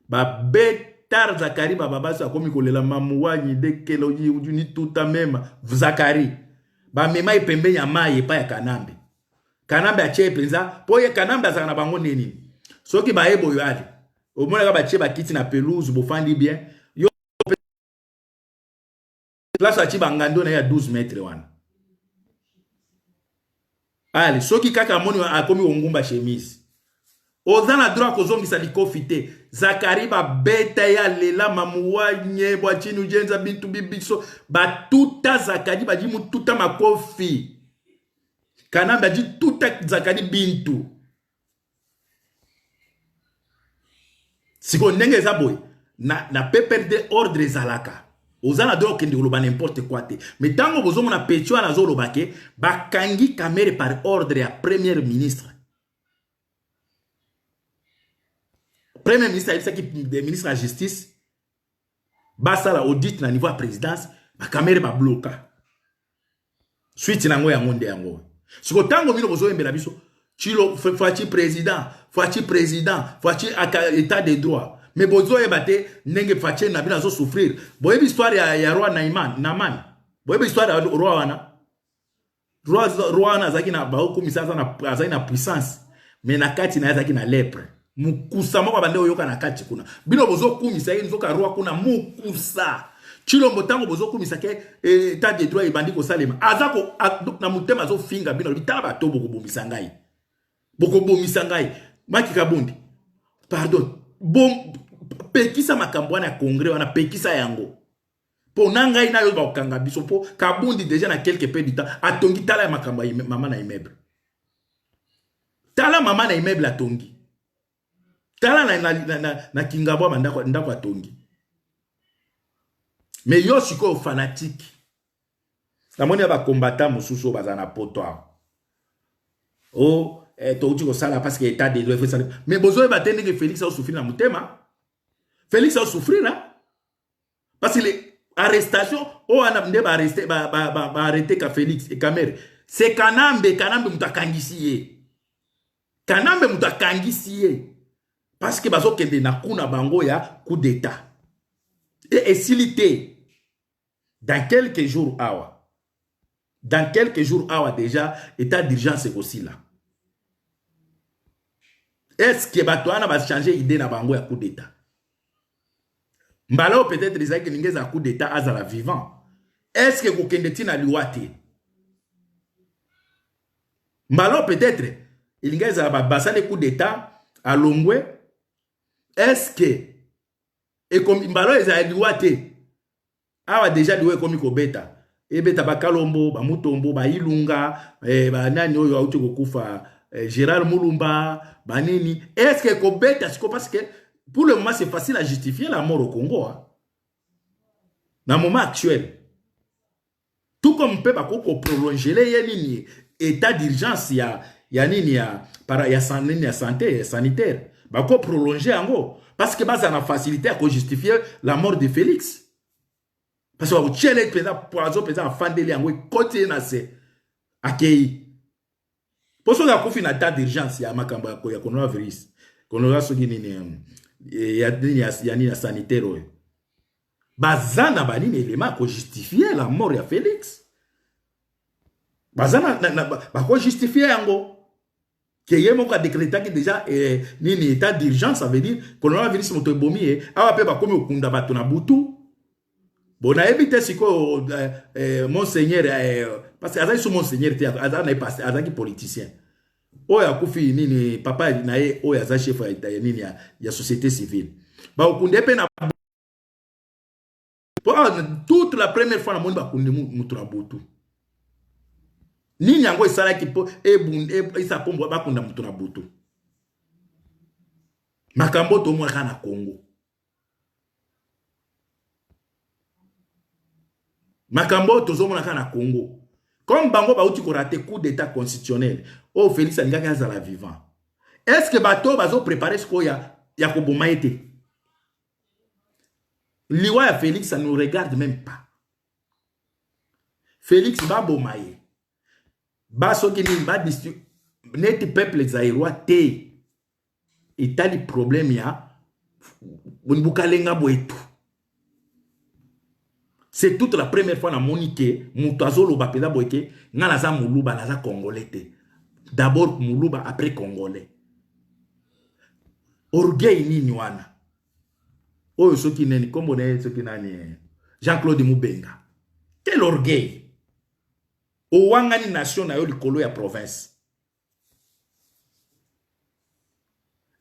ba beta Zakari bababasu akomi kolela mamuwanyi dekelo ni tuta mema Zakari ba mema ipembe ya mai pa ya Kanambe. Kanambe ache penza po ye Kanambe azana na bango nini. Soki ba ebo yo ali. Omona ka ba che ba kiti na pelouse bo fandi bien. Yo place achi bangando na ya 12 mètres wana. Allez, ceux qui kaka moni a komi ongumba chemise. Ozana droit kozongisa likofite. Zakari ba beta ya lela mamuwanye bwachinu jenza bintu bibiso ba tuta Zakari ba jimu tuta makofi. Kanamba ji tuta Zakari bintu. Siko ndenge za boy na PPRD ordre zalaka. Ozana droit kende oloba n'importe quoi te. Mais tango bozomo na pecho na zo lobake ba kangi Kamere par ordre ya premier ministre. Premier ministre il qui ministre de la justice ba sala audit na niveau ya présidence ba Kamere ba bloka. Suite na ngo ya ngonde yango. Siko tango mino bozo embela biso chilo fachi président, fachi état de droit. Mais bozo ebate nenge fache na bina zo souffrir. Boyebi histoire ya roi Naman. Boyebi histoire ya roi wana. Roi wana zaki na ba komisa za na puissance. Mais na kati na zaki na lèpre. Mukusa moko bande oyoka na kati kuna. Bino bozo komisa nzo ka roi kuna mukusa. Chilombo tango bozo komisa ke état de droit ebandi ko salema. Azako na mutema zo finga bino bitala ba to boko bomisa ngai. Boko bomisa ngai. Maki kabundi. Pardon. Bon pekisa makambo na congrès wana pekisa yango po nanga ina yo ba okanga biso po kabundi déjà na quelque peu du temps atongi tala makambo mama na immeuble tala mama na immeuble atongi tala na kingabo ndako atongi mais yo siko fanatique na moni ba combattant mususu bazana poto oh touti ko sala parce que état de droit fait ça mais bozo ba tene que Félix a souffrir na mutema Félix a souffrir là parce que les arrestations o ana nde ba arrester ba arrêter ka Félix et Kamere c'est Kanambe mutakangisi parce que bazo kende na kuna bango ya coup d'état et silité dans quelques jours déjà état d'urgence aussi là. Est-ce que Batouana va changer idée na bango ya coup d'état? Mbalo peut-être les que n'ingeza coup d'état azala vivant. Est-ce que kokendeti na liwate? Mbalo peut-être il y a des coups d'état à Longwe. Est-ce que, et comme Mbalo est à Edouate, a déjà dit comme Kobeta, et Beta Bakalombo, Bamutombo, Bailunga, Banani Oyo Auto Kufa, Gérard Moulumba, Banini. Est-ce que Kobeta, parce que pour le moment c'est facile à justifier la mort au Congo. Hein? Dans le moment actuel. Tout comme on peut prolonger les état d'urgence, il y a santé sanitaire. Il faut prolonger en gros. Parce que ça a facilité à justifier la mort de Félix. Parce que vous avez des poisons, des enfants de l'ango, côté nassé. Accueilli. Pour ça, il y a un état d'urgence, il y a un coronavirus. Il y a un sanitaire. Bazana banini élément pour justifier la mort de Félix. Bazana pour justifier ango. Que yemo ka décréter que déjà ni état d'urgence, ça veut dire coronavirus moto bomi awa pe ba komi okunda bato na butu. Bon na éviter siko monseigneur parce que azali sous monseigneur te azana passé azaki politicien. Oya kufi nini papa na ye oya za chef ya nini ya société civile. Ba okunde pe na toute la première fois, on a dit Nini yango esala ki po isa pombo bakunda mutu na butu. Makambo to mwa kana Congo. Makambo to zo mwa kana Congo. Comme bango ba uti ko raté coup d'état constitutionnel. Oh Félix Anigaka azala vivant. Est-ce que bato bazo préparer ce ko ya ko boma été? Liwa ya Félix, ça ne nous regarde même pas. Félix va bomaye. Baso qui n'a pas net peuple zaïrois te. Et t'as des problèmes ya. Bunbukalenga boetu. C'est toute la première fois na monique. Moutazo loba peda boeke. Ngalaza mouluba naza congolais te. D'abord mouluba après congolais. Orgueil ni nywana. Oh, ceux qui n'ont comme on est, ceux qui n'ont Jean-Claude Moubenga. Quel orgueil! Au Wangani nation na yo likolo ya province.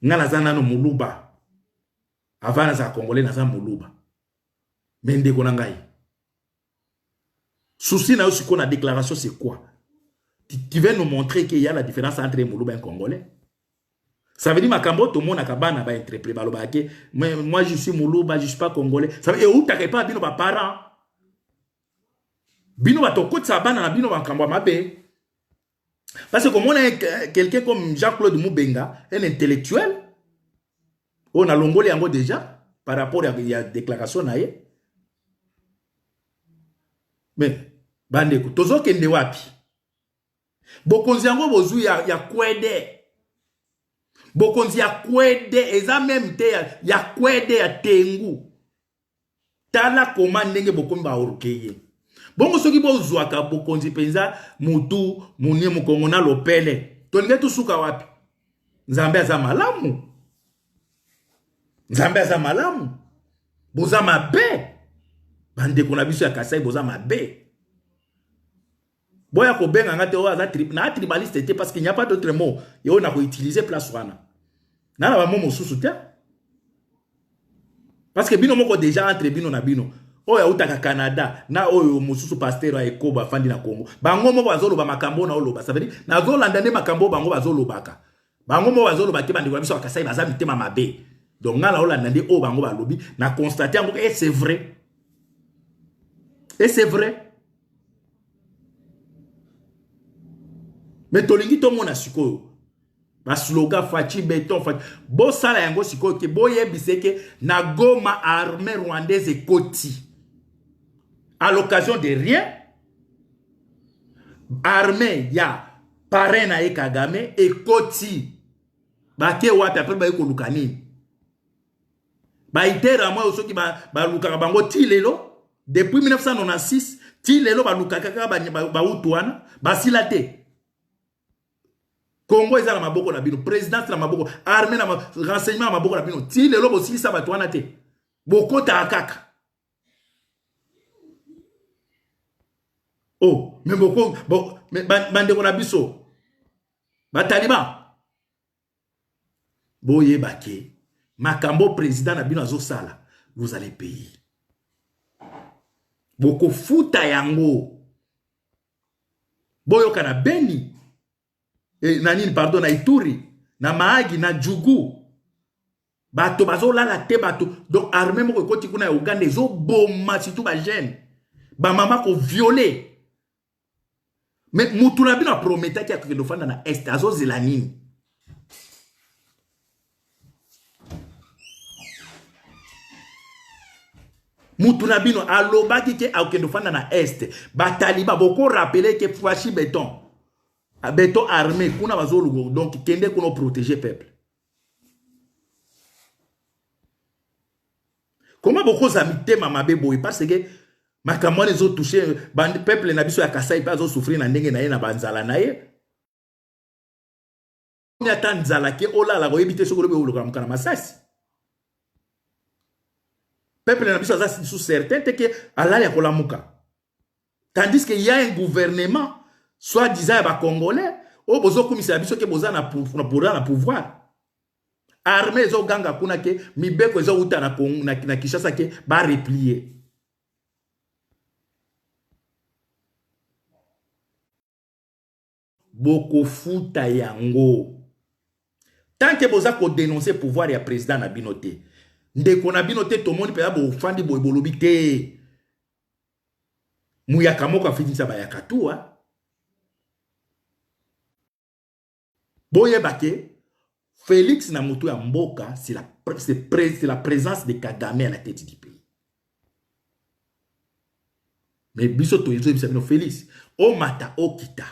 Ngala zana no muluba. Avant za congolais na za muluba. Mende konangai. Souci na yo siko na déclaration c'est quoi? Tu veux nous montrer qu'il y a la différence entre muluba et congolais? Ça veut dire makambo tout le monde a kabana ba interpréter baloba ke moi je suis muluba je suis pas congolais. Ça veut dire où t'as pas bino ba parents. Bino ba to kotsa bana na bino makambo mabe. Parce que comme on a quelqu'un comme Jean-Claude Moubenga, un intellectuel, on a longolé yango déjà par rapport à la déclaration na ye. Mais bande ko tozo kende wapi? Bokonzi yango bozu ya kwede. Bokonzi ya kwede eza même te ya kwede ya tengu. Tala koma ndenge bokonzi ba orkeye. Bongo soki bozwaka bokonzi penza mutu munye mukongo na lopele. Tolinge tusuka wapi? Nzambe aza malamu. Nzambe aza malamu. Boza mabe. Bande kona biso ya Kasai boza mabe. Boya ko benga ngate o aza tribaliste te parce qu'il n'y a pas d'autre mot. Et on a réutilisé place wana. Na ba momo susu te. Parce que bino moko déjà entre bino na bino. Oya utaka Canada na oyo mususu pasteur a ekoba fandi na Congo. Bango moko bazoloba makambo na oloba. Ça veut dire na zolanda ne makambo bango bazolobaka. Bango moko bazoloba te bandi kwa biso Kasai baza mitema mabe. Donc ngala olanda nde o bango balobi na constater ngo et c'est vrai. Et c'est vrai. Mais tolingi to mona sikoyo. Ba slogan fachi béton fachi. Bo sala yango sikoyo ke boye biseke na Goma armée rwandaise et Koti. À l'occasion de rien. Armée ya parrain na e Kagame et Koti. Ba ke wapi après ba ko lukani. Ba itera moi osoki ba lukaka bango ti lelo depuis 1996 ti lelo ba lukaka ba utuana ba silate. Congo est dans ma boko na bino, présidence na maboko, armée na renseignement na maboko na bino. Ti lelo bo silisa ba tuana te. Boko ta akaka. Oh, mais boko mais bande ko na biso. Ba Taliban. boye bake makambo président na bino azosala vous allez payer boko futa yango boyoka na Beni na nini pardon na Ituri na Mahagi na Djougou bato bazolala te bato donc armée moko ekoti kuna ya Uganda ezoboma surtout ba jeune ba mama ko violer mais mutu na bino aprometaki akokende ofanda na est azozela nini mutu na bino alobaki ke akokende ofanda na est bataliba boko rappeler ke Fachi béton béton armé kuna bazolugo donc kende kuna protéger peuple. Comment beaucoup zamité mama bebo parce que makamwa les autres touché bandi peuple na biso ya Kasai pas zo souffrir na ndenge na ye na banzala na ye. Ni atanzala ke ola la goyebite sokolo be uluka mukana masasi. Peuple na biso za sous certain que ala ya kolamuka. Tandis que il y a un gouvernement soit disant ba congolais o bozo komisa biso ke boza na pouvoir. Armée zo ganga kuna ke mibeko zo uta na Kinshasa ke ba replier. Boko futa yango. Tant que boza ko dénoncer pouvoir ya président na binote. Ndeko na binote to moni pe bo fandi boy bolobi te. Muyaka moko afidisa ba yakatua. Boye bake Félix Namutu ya Mboka, c'est la présence de Kagame à la tête du pays. Mais Bisoto, Félix, o mata o kita.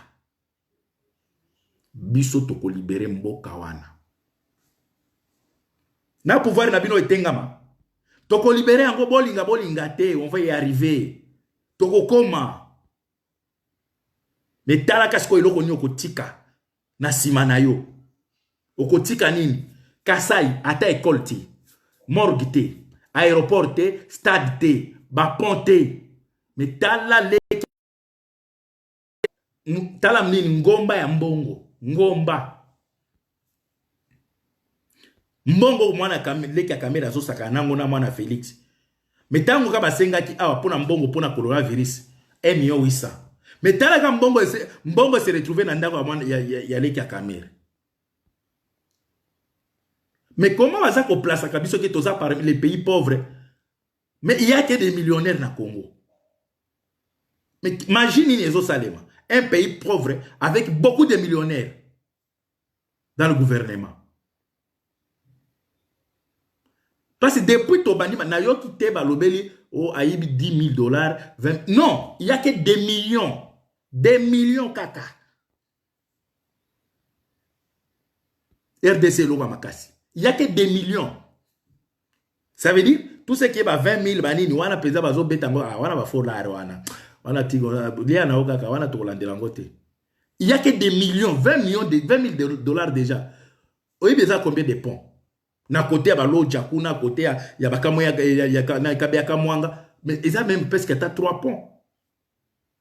Bisoto ko libérer Mboka wana. Na pouvoir na bino etengama. Toko libérer ango bolinga te, on va y arriver. Toko koma. Mais tala kasko iloko nyoko tika na simana yo. Okotika nini Kasai ata école te morgue te aéroport te stade te bapont te mais tala nini ngomba ya mbongo ngomba mbongo mwana leki ya kamera zo saka nango na mwana Félix mais tango ka basengaki awa pona mbongo pona coronavirus 1,800,000 mais tala ka mbongo se retrouver na ndako ya mwana ya leki ya kamera. Mais comment on va placer Kabiso qui est parmi les pays pauvres? Mais il y a que des millionnaires dans le Congo. Mais imaginez un pays pauvre avec beaucoup de millionnaires dans le gouvernement. Parce que depuis Tobani, Nayoki Teba Lobeli, oh, aïbi $10,000, 20. Non, il n'y a que des millions. Des millions kaka. RDC Loba Makasi. Il n'y a que des millions. Ça veut dire, tout ce qui est 20 000, banini, wana pesa bazo betango, wana ba fola wana tigo, liya na okaka, wana tolande langote. Il n'y a que des millions, 20 000 dollars déjà. Oye beza combien de ponts? Na côté ya balo jaku, na côté ya bakamo ya kabea kamwanga, mais ils ont même presque 3 ponts.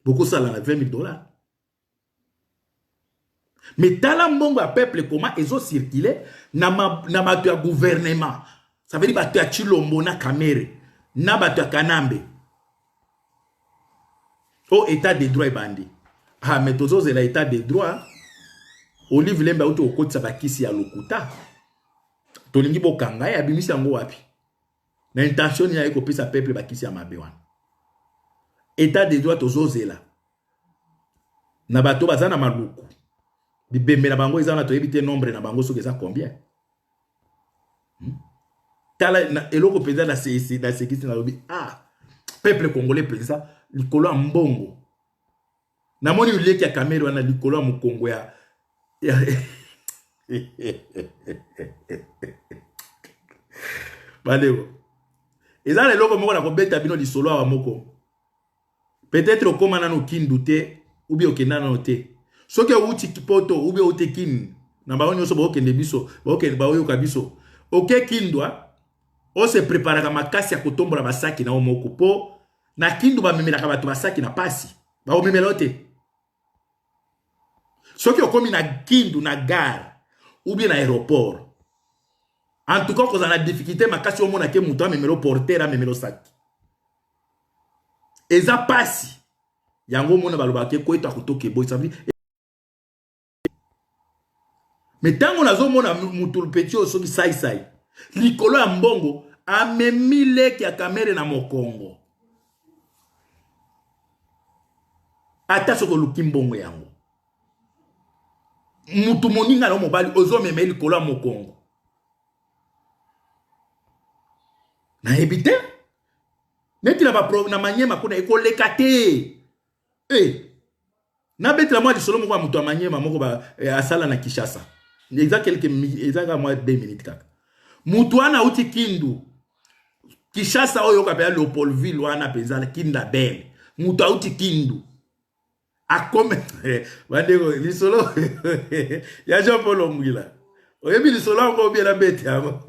Beaucoup ça là, 20 000 dollars. Mais dans le monde peuple comment ils ont circulé na bato ya gouvernement. Ça veut dire bato ya Chilombo na Kamere, na bato ya Kanambe. Au état de droit bandi. Ah mais tozo c'est l'état de droit. Olive Lemba uto okoti sabakisi ya lokuta. Tolingi bokanga ya bimisi yango wapi. Na intention ya ekopesa peuple bakisi ya mabewana. État de droit tozo zela. Na bato bazana maluku. Bibembe na bango ezana to ebite nombre na bango soki eza combien? Tala na eloko peza na CC na sécurité na lobi ah peuple congolais peza likolo ya mbongo. Na moni uleki ya kamera wana likolo ya mukongo ya Balego. Ezana eloko moko na kobeta bino lisolo wa moko. Peut-être okoma nanu kindute ou bien okenda nanu te. Soki uti kipoto ube utekin na baoni oso bokende biso bokende baoyo kabiso oke kindwa o se prepara ka makasi ya kotombola basaki na omoko po na kindu ba memela ka bato basaki na pasi ba o memelote soki okomi na kindu na gare ou bien na aéroport En tout cas, quand on a des difficultés, ma casse au monde a que mouton, mais le porteur, mais le sac. Et ça passe. Yango mona balobake ko eto akotoke boy ça veut. Mais tant on a zo mona mutu petit osoki sai sai. Likolo ya mbongo amemile ki ya kamere na mokongo. Ata soko luki mbongo yango. Mutu moninga na mobali ozo meme likolo ya mokongo. Na ebite? Neti na ba na manyema kuna ekoleka te. Na bête la moi de solo moko mutu amanyema moko ba asala na Kishasa. Exact exact moi 2 minutes kaka. Mutu ana uti kindu. Kishasa oyo ka ba Leopoldville wana pezala kinda belle. Mutu uti kindu. Akome bandeko lisolo ya Jean Paul Omwila. Oyebi lisolo ngo bien la bête amo.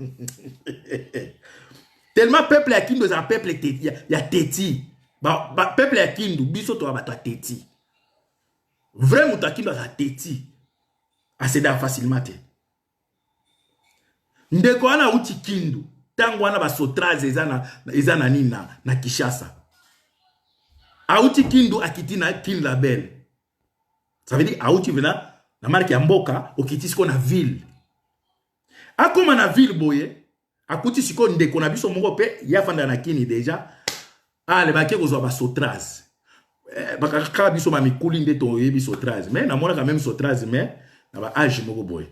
Tellement peuple ya kindu za peuple teti ya teti. Ba peuple ya kindu biso to ba teti. Vrai mutakindo za teti. Aseda facilement te. Ndeko ana uti kindu. Tango wana ba sotraze ezana nina na Kishasa. Auti kindu akitina kin label. Ça veut dire auti vena na marque ya mboka okiti siko na ville. Akoma na ville boye akuti siko ndeko na biso moko pe ya fanda na kini deja. Le bake kozwa ba sotraze. Baka biso ma mikuli ndeto yebi sotraze. Mais na mona quand même sotraze mais na ba age moko boye.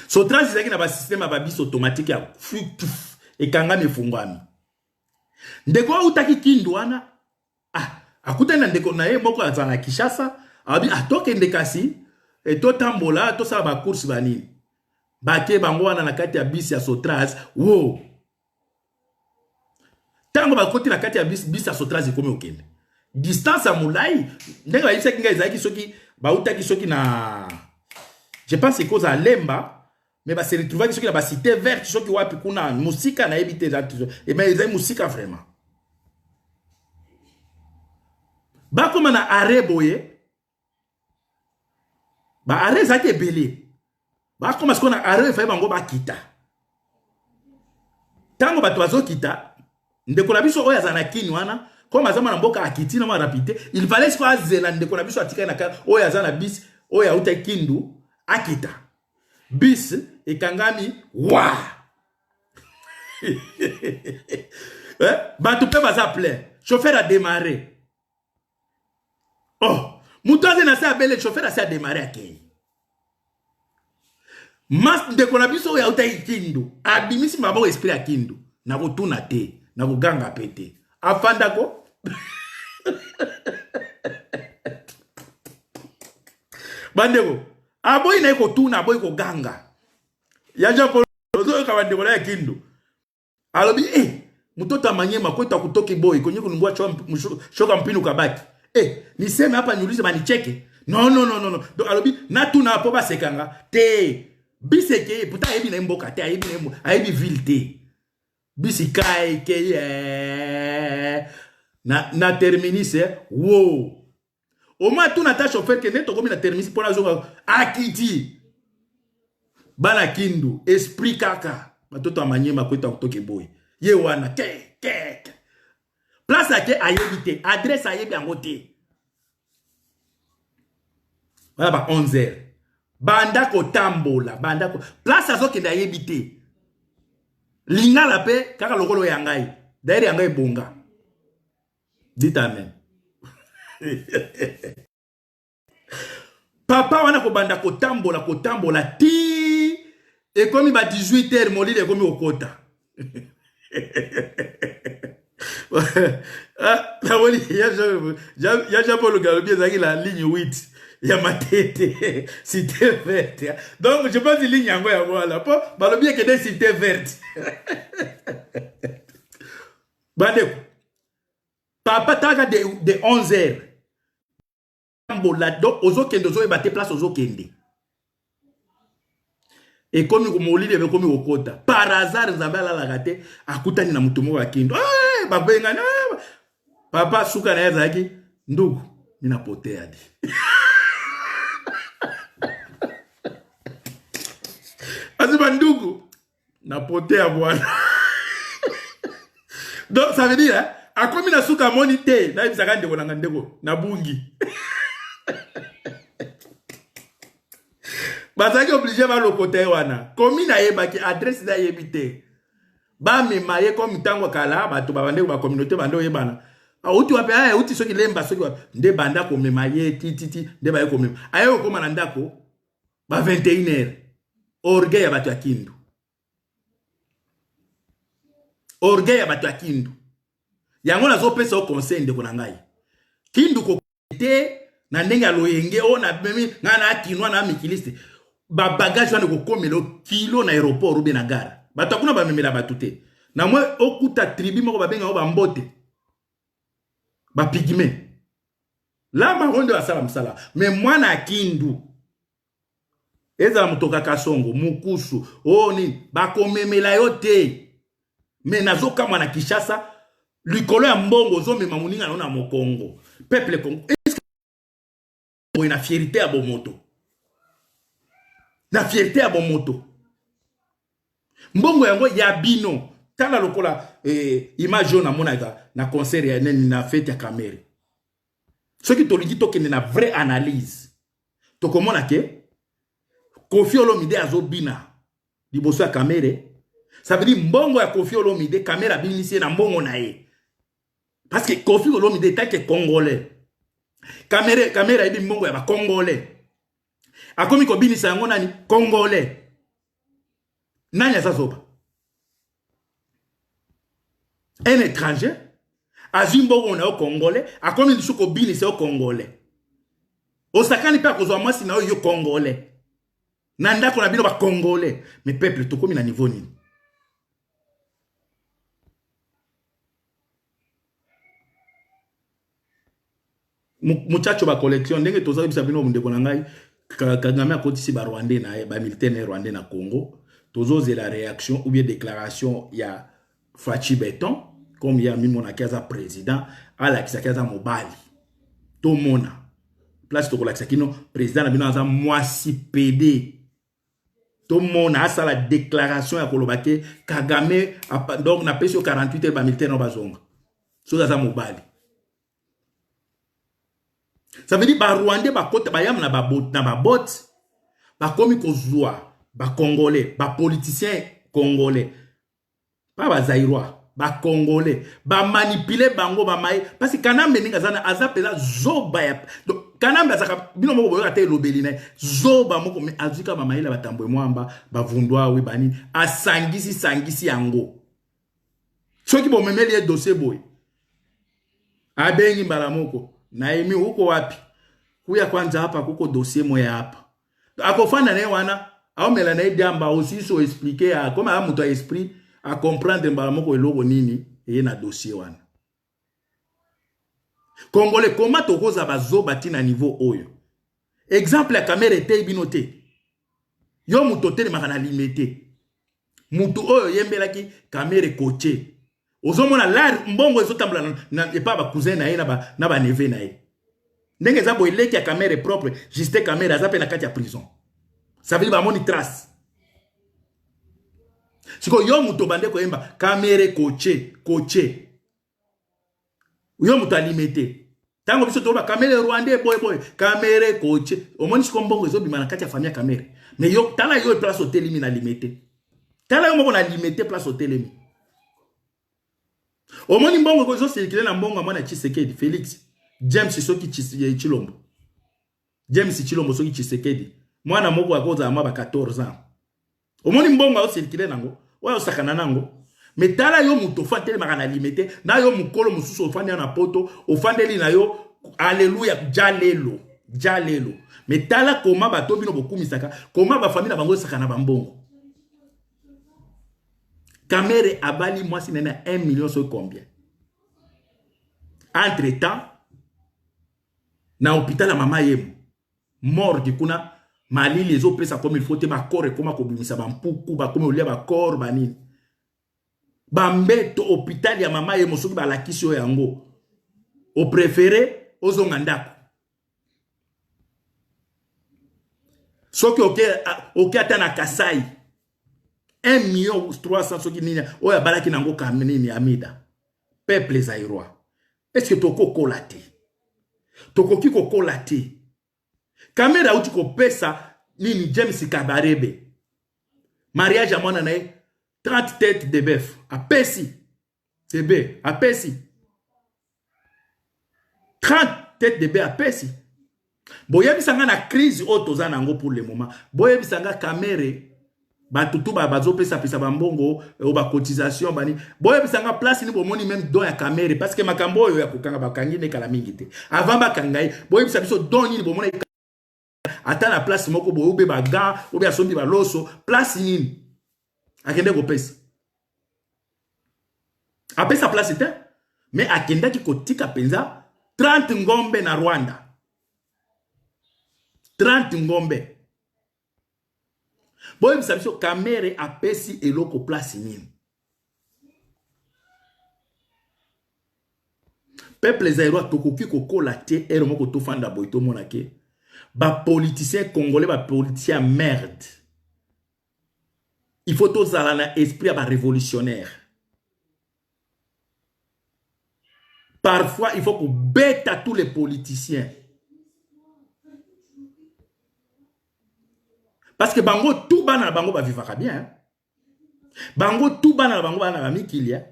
Sotraze zaki na ba système ba biso automatique ya fuf ekanga mefungwami. Ndeko utaki kindu wana akutana ndeko na ye moko azana Kishasa abi atoke ndekasi eto tambola to sa ba course banini bake bango wana na kati ya bisi ya Sotraz wo tango ba koti na kati ya bisi ya Sotraz ikomi okende distance ya mulai ndenge ba yisa kinga ezaki soki ba utaki soki na je pense cause à Lemba mais ba se retrouver soki na ba cité verte soki wapi kuna musika na ebité za et mais ezaki musika vraiment ba koma na arrêt boye ba arrêt za ke belé ba koma ce qu'on a arrêt fa bango ba kita tango ba toazo kita ndeko na biso oya zana kini wana koma zama na mboka akiti na ma rapide il fallait soit zela ndeko na biso atika na ka oya zana bis oya uta kindu akita bis ekangami wa ba tout pe baza plein chauffeur a démarré. Oh, mutaze na sa belle chauffeur a sa démarrer à Kenya. Mas de konabiso ya uta kindu. Abimisi mabo esprit a kindu. Na kutuna te, na kuganga pete. Afanda ko. Bandeko, aboy na ko tuna aboy ko ganga. Ya japo ozo ka bandeko ya kindu. Alobi mutota manyema ko ta kutoki boy konye kunungwa shoka mpinu kabaki. Niseme hapa niulize manicheke. No. Donc alobi natuna po ba sekanga te. Biseke puta ebi na mboka te ebi ville te. Bisikai ke na terminus wo. O ma tuna ta chauffeur ke neto komi na terminus pour la zonga akiti. Bana kindu esprit kaka. Batoto amanyema ko ta kutoke boy. Ye wana ke. Place à qui ayébité, adresse à yébi en côté. Voilà, bah 11h. Banda ko tambola, banda ko. Place à ce qui ayébité. Linga la paix, kaka lokolo yangai. D'ailleurs yangai bonga. Dites amen. Papa wana ko banda ko tambola ti. Et comme il va 18h, mon lit est comme au quota. Ya japo le galobi ezaki la ligne 8 ya matete cité verte. Donc je pense ligne yango ya voilà po balobi ke de cité verte. Bande papa taka de 11h. Mbola donc ozokende ozo ebate place ozokende. Et comme on lit les comme au kota par hasard nzambe la gate akutani na mutu moko akindo babenga papa suka na yazaki ndugu mina potea di asi bandugu. Na poté à boire. Donc, ça veut dire, hein, a comme na suka monite, na ibisaka ndeko na ndeko, na bungi. Bazaki obligé va le côté wana. Comme na yebaki adresse da yebite. Ba me maye comme tango kala, ba to ba bande ba communauté bando yebana. A uti wape aya uti soki lemba soki wape nde banda ko me maye titi nde ba ko me. Ayo ko mananda ko ba 21h. Orgueil ya bato ya Kindu. Orgueil ya bato ya Kindu. Yango nazo pesa o conseil ndeko na ngai. Kindu ko te na ndenge ya loyenge o na memi ngana akinwa na mikiliste. Ba bagage wana ko komelo kilo na aéroport ou bien na gare. Bato akuna ba memela bato te. Na mwe okuta tribu moko babenga o ba mbote. Ba pigme. La marondo asala msala. Mais mwana Kindu. Eza mutoka kasongo, mukusu, oni, bakomemela yo te. Mais nazoka mwana Kishasa, likolo ya mbongo zo mema muninga na mokongo. Peuple Congo. Est-ce que na fierté à bomoto? Na fierté à bomoto. Mbongo yango ya bino. Tala lokola image na mona na concert ya neni na fête ya Kamere. Ce qui tolingi tokende na vraie analyse. Tokomona ke Koffi Olomide azobina liboso ya Kamere. Ça veut dire mbongo ya Koffi Olomide Kamere abinisi na mbongo na ye. Parce que Koffi Olomide est que congolais. Kamere ebi mbongo ya ba congolais. Akomi ko binisa yango nani congolais. Nani azazoba? Un étranger azimbo na o congolais, akomi lisuko binisa o congolais. Osakani pa kozwa mwasi na yo congolais. Nanda ko na bino ba congolais, mais peuple to komi na niveau nini? Muchacho ba collection ndenge toza bisa bino ndeko na ngai Kagame akotisi ba Rwandais na ba militaire Rwandais na Congo. Tozo la réaction ou bien déclaration ya Fachi Beton comme ya mimo na kaza président ala kisakaza mobali. To mona place to ko la kisakino président na bino aza mwasi PD. Tout le monde a la déclaration à Kolobake, Kagame, donc na pesi 48 heures, militaire no bazonga. So ça mobali. Ça veut dire, ba Rwandais, ba kote, ba yam na ba bot, ba komi kozwa, ba Congolais, ba politiciens Congolais, pas ba Zaïrois, ba Congolais, ba manipuler bango, ba maï, parce que Kanambe ninga zana, azapela zoba ya, donc, Kanambe azaka bino moko boyo ate lobeli na zoba moko me azika mama ila batambo mwamba bavundwa we bani sangisi yango soki bo memeli e dossier boy abengi mbala moko na emi uko wapi kuya kwanza hapa kuko dossier moya hapa akofana na wana au mela na idamba aussi so expliquer a comme a muto esprit a comprendre mbala moko eloko nini e na dossier wana. Congolais, comment tu oses abazo bati na niveau oyo? Exemple la caméra était binoté. Yo mutote le makana limité. Mutu oyo yembelaki caméra coaché. Ozomona la mbongo ezotambula na epa ba cousin na ye na ba neve na ye. Ndenge za boyeleki ya caméra propre, juste caméra za pe na kati ya prison. Ça veut dire ba moni trace. Siko yo muto bande ko yemba caméra coaché. Yo muto alimete. Tango biso toba Kamere Rwandais boy Kamere coach. Omoni sikombongo ezo bima na kati ya famille Kamere. Mais yo tala yo place hotel mi na limete. Tala yo moko na limete place hotel mi. Omoni mbongo ko ezo circuler na mbongo mwana Tshisekedi Félix. James Soki Chilombo. James Chilombo Soki Tshisekedi. Mwana moko akoza amaba 14 ans. Omoni mbongo ezo circuler nango. Oyo sakana nango. Mais tala yo muto fantele makana limité na yo mukolo mususu ofande na poto ofandeli na yo alléluia jalelo mais tala koma bato bino bokumisaka koma ba famille na bango saka na bambongo Kamere abali mwasi nena 1 million so combien entre temps na hôpital mama yemu mort du kuna mali les autres pesa comme il faut te ba corps koma ko bimisa ba mpuku ba comme olia ba corps banini Bambeto hôpital ya mama ye mosuki ba lakisi yo yango. O préféré ozonga ndako. Soki oke ata na Kasai. 1 million 300 soki nini oya balaki nango kamini amida peuple zaïrois est-ce que toko kolate tokoki kokolate kamera uti kopesa nini James Kabarebe mariage à mwana nae 30 têtes de bœuf apesi tebe apesi 30 têtes de bœuf apesi boyebisanga na crise otoza nango pour le moment boyebisanga kamere batutu bazo pesa bambongo o ba cotisation bani boyebisanga place ni bomoni même don ya kamere parce que makambo oyo ya kokanga bakangi ne kala mingi te avant bakangai boyebisa biso don ni bomona ata na place moko boyebe baga obi asombi baloso place nini akende ko pesa apesa place te mais akenda ki kotika penza 30 ngombe na Rwanda 30 ngombe boy biso kamere apesi eloko place nini peuple zaïrois tokoki kokola te ero moko tofanda boy to monake ba politicien congolais ba politicien merde il faut tozala na esprit ba révolutionnaire parfois il faut qu'on bête à tous les politiciens. Parce que bango tout bana bango ba vivaka bien. Hein? Bango tout bana bango bana ba mikilia.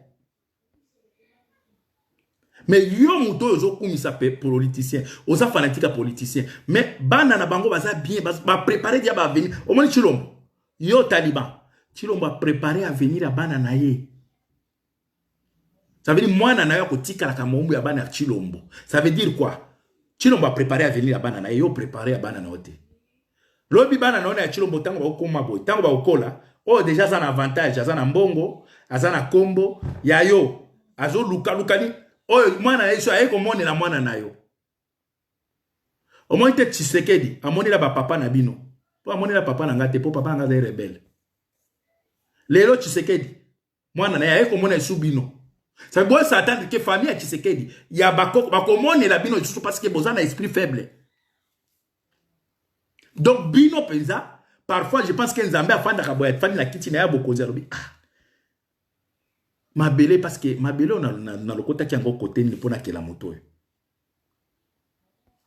Mais yo muto yozo kumisa politicien, oza fanatique politicien. Mais bana na bango baza bien, ba préparer dia ba venir. Au moins Chilombo. Yo Taliban. Chilombo a préparé à venir à bana na ye. Ça veut dire moi na yo kotika la kamombu ya bana Chilombo. Ça veut dire quoi? Chilombo a préparé à venir à bana na yo préparé à bana na ote. Lobi bana na ona ya Chilombo tango ba okoma boy, tango ba okola, oh déjà ça un avantage, ça na mbongo, ça na kombo, ya yo, azo luka lukani, oh mwana yeso aye komone na mwana na yo. Au moins te Tshisekedi, amoni la ba papa na bino. Po amoni la papa na ngate, po papa nga za rebelle. Lelo Tshisekedi, mwana na aye komone su bino. Ça veut dire s'attendre que famille à Tshisekedi, ya bakomone la bino parce que bozana esprit faible. Donc, bino penza, parfois je pense que Nzambe a fanda kaboya, fanda la kitine ya boko zerobi. Ma belle parce que ma belle on a le côté qui a encore côté ni pona ke la moto.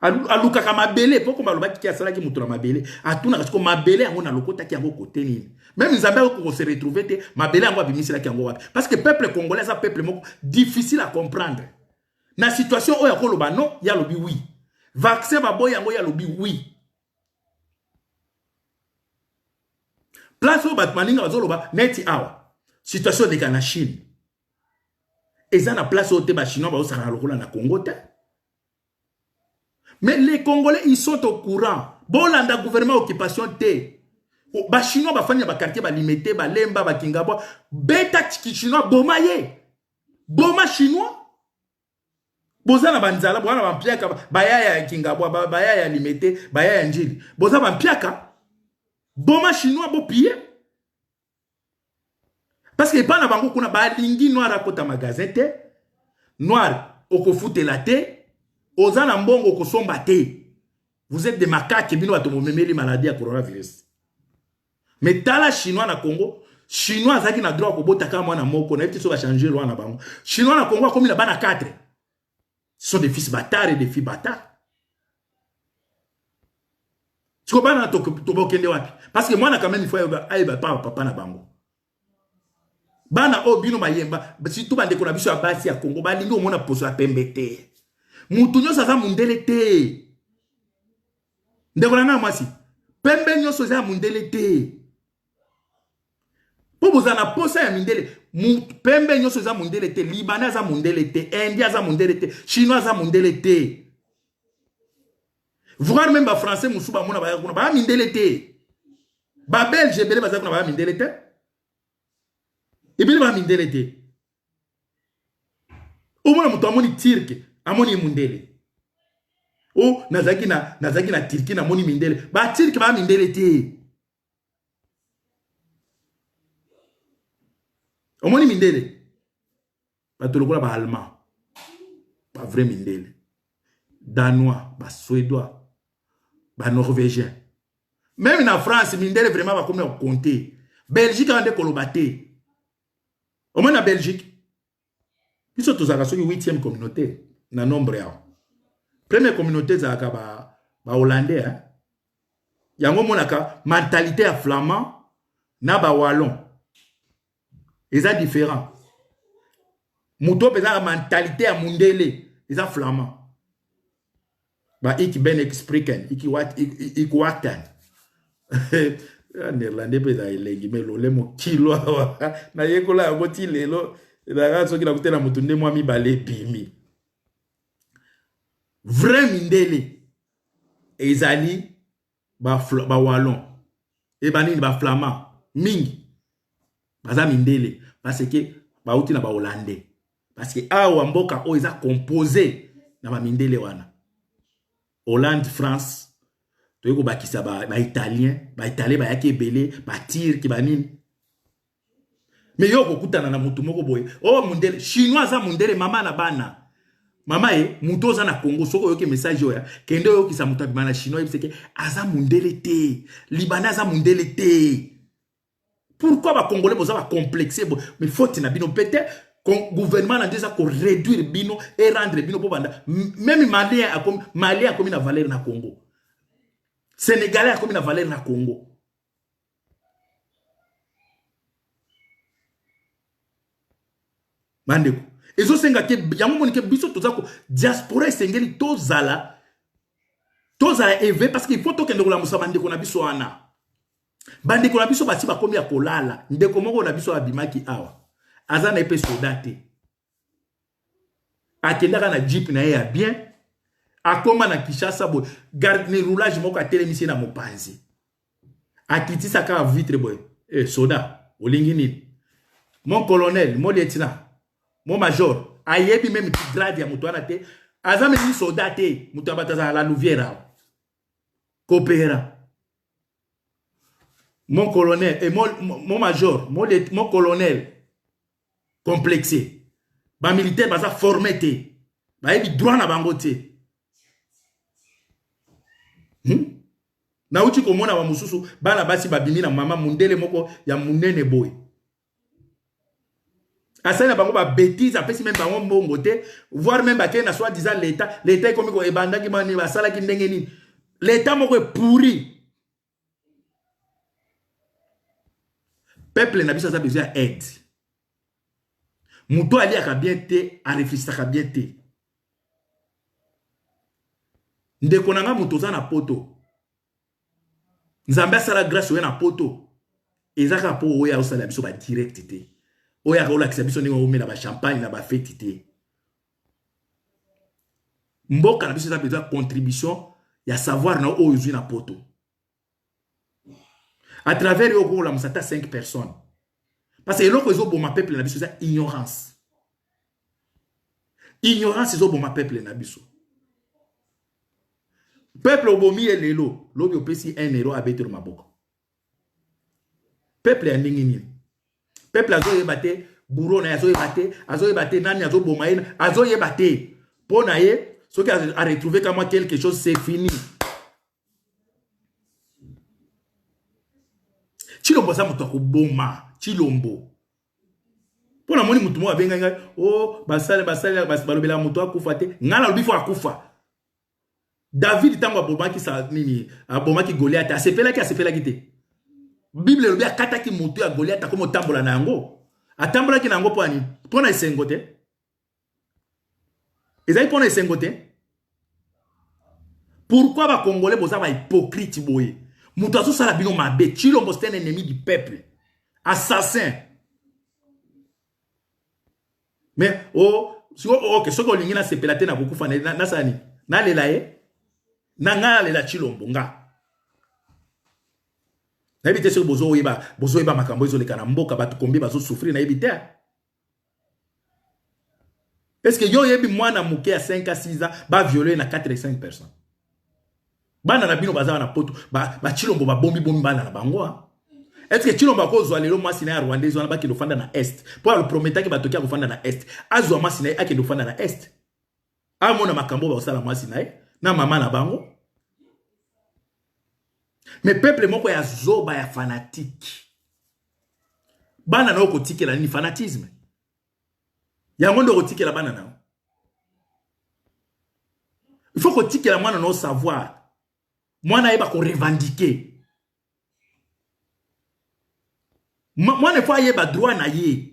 Aluka ka ma belle poko ma lobaki ki asala ki moto na ma belle. Atuna parce que ma belle on a le côté qui a encore côté ni. Même Nzambe ko se retrouver te ma belle ngo bimisi la ki ngo wapi. Parce que peuple congolais ça peuple moko difficile à comprendre. Na situation oya ko loba non, ya lobi oui. Vaccin ba boy yango ya lobi oui. Place au Batmaninga Zoloba, neti awa. Situation de la Chine. Et ça, na place au Téba chinois, au Saralola, na Congo. Mais les Congolais, ils sont au courant. Bon, là, le gouvernement occupation T. Ba chinois, ba fanya ba quartier, ba limité, ba lemba, ba kingabo. Beta tiki chinois, boma ye. Boma chinois. Boza na banzala, boza na bampiaka, baya ya kingabo, baya ya limité, baya ya njili. Boza bampiaka. Boma chinois bo piller. Parce que pas na bango kuna ba lingi noir à kota magasin te. Noir oko foute la te. Ozana mbongo ko somba te. Vous êtes des macaques bino atomo memeli maladie à coronavirus. Mais tala chinois na Congo, chinois zaki na droit ko botaka mwana moko na eti so ba changer loi na bango. Chinois na Congo comme la bana 4. Ce sont des fils bâtards et des filles bâtards. Tu comprends to wapi? Parce que moi, quand même, il faut aller papa na bango. Bana obino mayemba, si tout bande kona biso abasi ya Congo, ba lingo mona poso ya pembete. Mutu nyoso za mundele te. Ndekona na mwasi. Pembe nyoso za mundele te. Po bozana posa ya mindele, pembe nyoso za mundele te, Libanais za mundele te, India za mundele te, Chinois za mundele te. Voir même les Français, Moussouba, Mouna, ba mindelete. Ba Belge, Belé, Bazakuna, ba mindelete. Et bien, ba mindelete. Au moins, moutou, amoni tirke, amoni mundele. Oh, nazaki na tirki, na moni mindele. Ba tirke, ba mindelete. Amoni mindele. Ba tolokola, ba allemand. Ba vrai mindele. Danois, ba suédois. Bah, norvégien. Même en France, mindele vraiment va comme compter. Belgique a des colobaté. Au moins, la Belgique. Ils sont tous à la 8e communauté. Dans nombre. Première communauté, c'est la Hollandais. Il y a une mentalité à flamand, na ba wallon. Ils sont différents. Mouto pesa la mentalité à mundele, ils sont flamands. Ba iki ben expliquen, iki watan. Néerlandais pesa elengi melo le mo kilo na yekola ya boti lelo na raso ki na kutena mutunde mwa mi bale pimi. Vrai mindele ezali ba wallon e banini ba flamand mingi baza mindele parce que ba uti na ba hollandais parce que awa mboka o eza composé na ba mindele wana Hollande France to yeko bakisa ba italien ba yaki ebele ba tir ki banini mais yo kokutana na mutu moko boye oh mundele chinois za mundele mama na bana mama muto za na Congo soko yoke message oya kende yo kisa mutu bana chinois yebiseke aza mundele te libanais za mundele te. Pourquoi les Congolais sont complexés? Mais faut que le gouvernement a déjà réduire bino et rendre bino pour banda. Même Malien a comme une valeur na Congo. Sénégalais a comme une valeur na Congo. Mandeko. Ezo senga ke yango monike biso tozako diaspora sengeli tozala éve parce qu'il faut que nous la musa bandeko na biso ana. Bandeko na biso bati bakomi ya kolala ndeko moko na biso abimaki awa aza na epe soldate akendaka na jeep na ye ya bien akoma na Kinshasa boy garde roulage moko atelemisi na mopanzi akitisa ka vitre boy soda olingi nini mon colonel mon lieutenant mon major ayebi même ki grade ya mutu wana te aza memi soldate mutu abataza la Louvière coopéra. Mon colonel et mon major, mon colonel complexé. Ba militaire baza formé te. Ba yebi droit na bango te. Na uchi komona wa mususu bana basi babimi na mama mundele moko ya munene boy. Asana bango ba bêtise apesi même bango mbongo te, voire même ba na soit disant l'état comme ko ebanda ki mani basala ki ndenge nini. L'état moko est pourri. Peuple n'a pas besoin d'aide. Mouto ali a bien te, a réfléchir bien te. Ndeko nanga mouto za na poto. Nzambe sala grâce oya na poto. Ezaka po oya osala biso ba direct te. Oya ka olakisa biso ningo omela ba champagne na ba fête te. Mboka na biso za besoin contribution ya savoir na oyo na poto. À travers eux, la musata 5 personnes. Parce que l'autre est bon ma peuple na biso c'est ignorance. Ignorance est bon ma peuple na biso. Peuple obomi elelo, lobi opesi 1 euro abete ma boka. Peuple ya ndingi nini. Peuple azo yebate, bourreau na azo yebate nani azo bomaina, azo yebate. Pona ye, ce qui a retrouvé comme quelque chose c'est fini. Chilombo sa mutu akoboma chilombo pona moni mutu mo abenga ngai oh basale balobela mutu akufa te ngala lobi fo akufa David tango abomaki sa nini abomaki Goliath asepelaki te Bible lobi akataki mutu ya Goliath akomo tambola na yango atambolaki na yango poni pona esengo te ezali pona esengo te. Pourquoi ba Congolais boza ba hypocrite boye? Moutazo Salabino Mabe, Chilombo c'est un ennemi du peuple. Assassin. Mais, ok, ce qu'on l'a c'est pelaté na beaucoup fané, na sani. Na lela na lela Chilombo, nga. Na ebite sur bozo yeba makambo izo le kanamboka, batu kombi bazo souffrir, na ebite. Est-ce que yo yebi mwana mouke à 5 à 6 ans, ba violer na 4 et 5 personnes? Bana na bino baza na poto ba Chilombo ba bombi bana na bango. Est-ce que Chilombo ko zo lelo mwasi na Rwanda zo na ba ki fanda na est pour le promettre que ba tokia ko fanda na est azwa mwasi na ake fanda na est amona makambo ba osala mwasi na mama na bango. Mais peuple moko ya zoba ya fanatique bana na okotikela ni fanatisme yango ndo kotikela bana na il faut kotikela mwana no savoir mwana yeba ko revendiquer mwana faut yeba droit na ye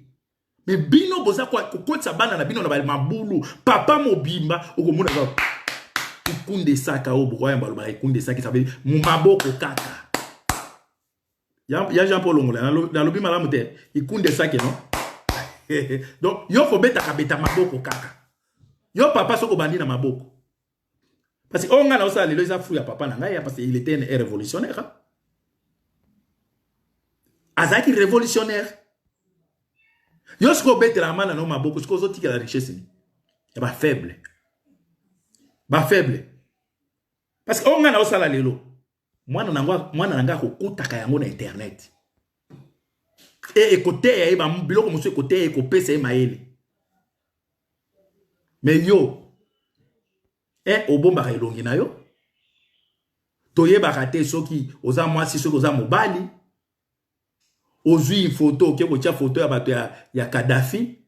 mais bino boza kwa kokotsa bana na bino na mabulu papa mobimba okomona za ikunde saka obo yamba ba ikunde saka ça veut dire maboko kaka ya Jean Paul Ongola na lobi malamu te ikunde saka non donc yo faut beta kabeta maboko kaka yo papa soko bandi na maboko parce que on a aussi les lois fou ya papa na ngai parce qu'il était un révolutionnaire azaki révolutionnaire yo soko beta la mana no maboko soko zo tika la richesse ni ya ba faible parce que on a aussi la lelo mwana nanga ko kutaka yango na internet et côté ba biloko monsieur côté ko pesa maele mais yo obomba elongi na yo toyeba kate soki oza mwasi soki oza mobali ozwi photo ke ko tia photo ya bato ya Kadhafi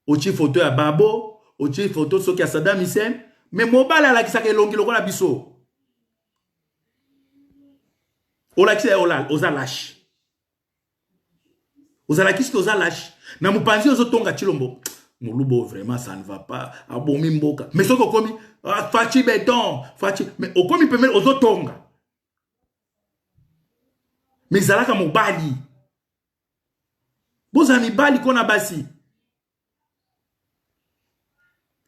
ochi photo ya Babo ochi photo soki ya Saddam Hussein mais mobali ala kisaka elongi lokola biso ola kisa oza lâche ozala kiski oza lâche na mupanzi ozotonga chilombo Molubo vraiment ça ne va pas abomi mboka mais soko komi fachi béton fachi mais okomi pemel ozotonga mais zalaka mobali boza mibali kona basi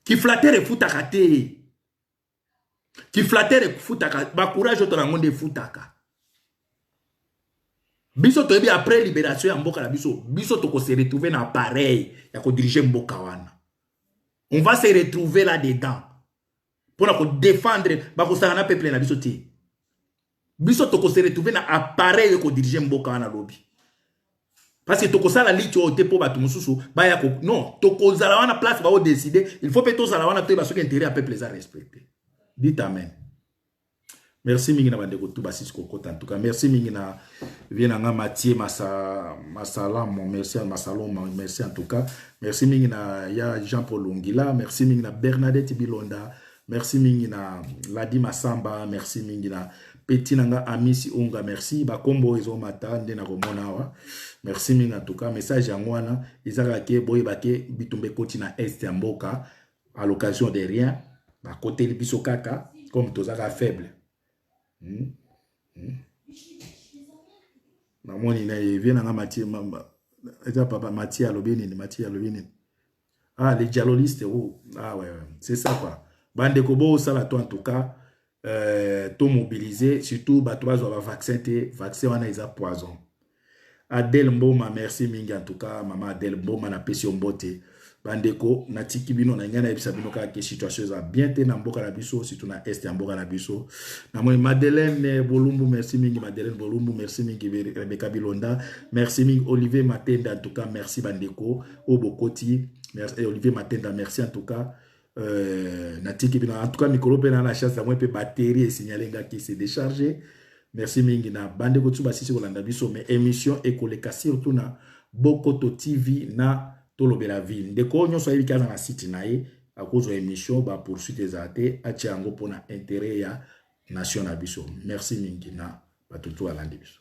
ki flattere futaka te ki flattere futaka ba courage to na ngonde futaka biso toyebi après libération ya mboka la biso toko se retrouver na pareil ya ko diriger mboka wana on va se retrouver là dedans pour na ko défendre ba ko sala na peuple na biso toko se retrouver na appareil ya ko diriger mboka wana lobi parce que toko sala licho te po batu mususu ba ya ko non toko zala wana place ba o décider il faut peut-être zala wana to ba so que intérêt à peuple les a respecter dites amen. Merci mingi na bandeko tout basis kokota en tout cas merci mingi na viena nga Mathieu Masalam merci à Masalom merci en tout cas merci mingi na ya Jean Paul Ongila merci mingi na Bernadette Bilonda merci mingi na Ladi Masamba merci mingi na Petit nanga Amisi Onga merci ba kombo ezo mata nde na komona wa merci mingi en tout cas message ya ngwana izaka ke boy bake bitumbe koti na est ya mboka à l'occasion de rien ba côté biso kaka comme tozaka faible. Mamoni na vient na Mathieu eta papa Mathieu alobini ah les dialogistes ah ouais c'est ça quoi bande kobo sala to en tout cas to mobiliser surtout ba trois va vaccin wana isa poison Adèle Mboma merci mingi en tout cas maman Adèle Mboma na pesio mbote bandeko na tiki bino na ngana ebisa bino ka ke situation za bien te na mboka na biso surtout na est ya mboka na biso na moi Madeleine Bolumbu merci mingi Madeleine Bolumbu merci mingi Rebecca Bilonda merci mingi Olivier Matenda en tout cas merci bandeko Obokoti merci Olivier Matenda merci en tout cas na tiki bino en tout cas micro pe na la chance à moi pe batterie et signaler nga qui s'est déchargé merci mingi na bandeko tsuba sisi kolanda biso mais émission ekoleka surtout na Bokoto TV na Tolobela ville ndeko nyonso ayi kaza na site na ye a cause de émission ba poursuite des athées a tiango pona intérêt ya nation na biso merci mingi na batutu alandi biso.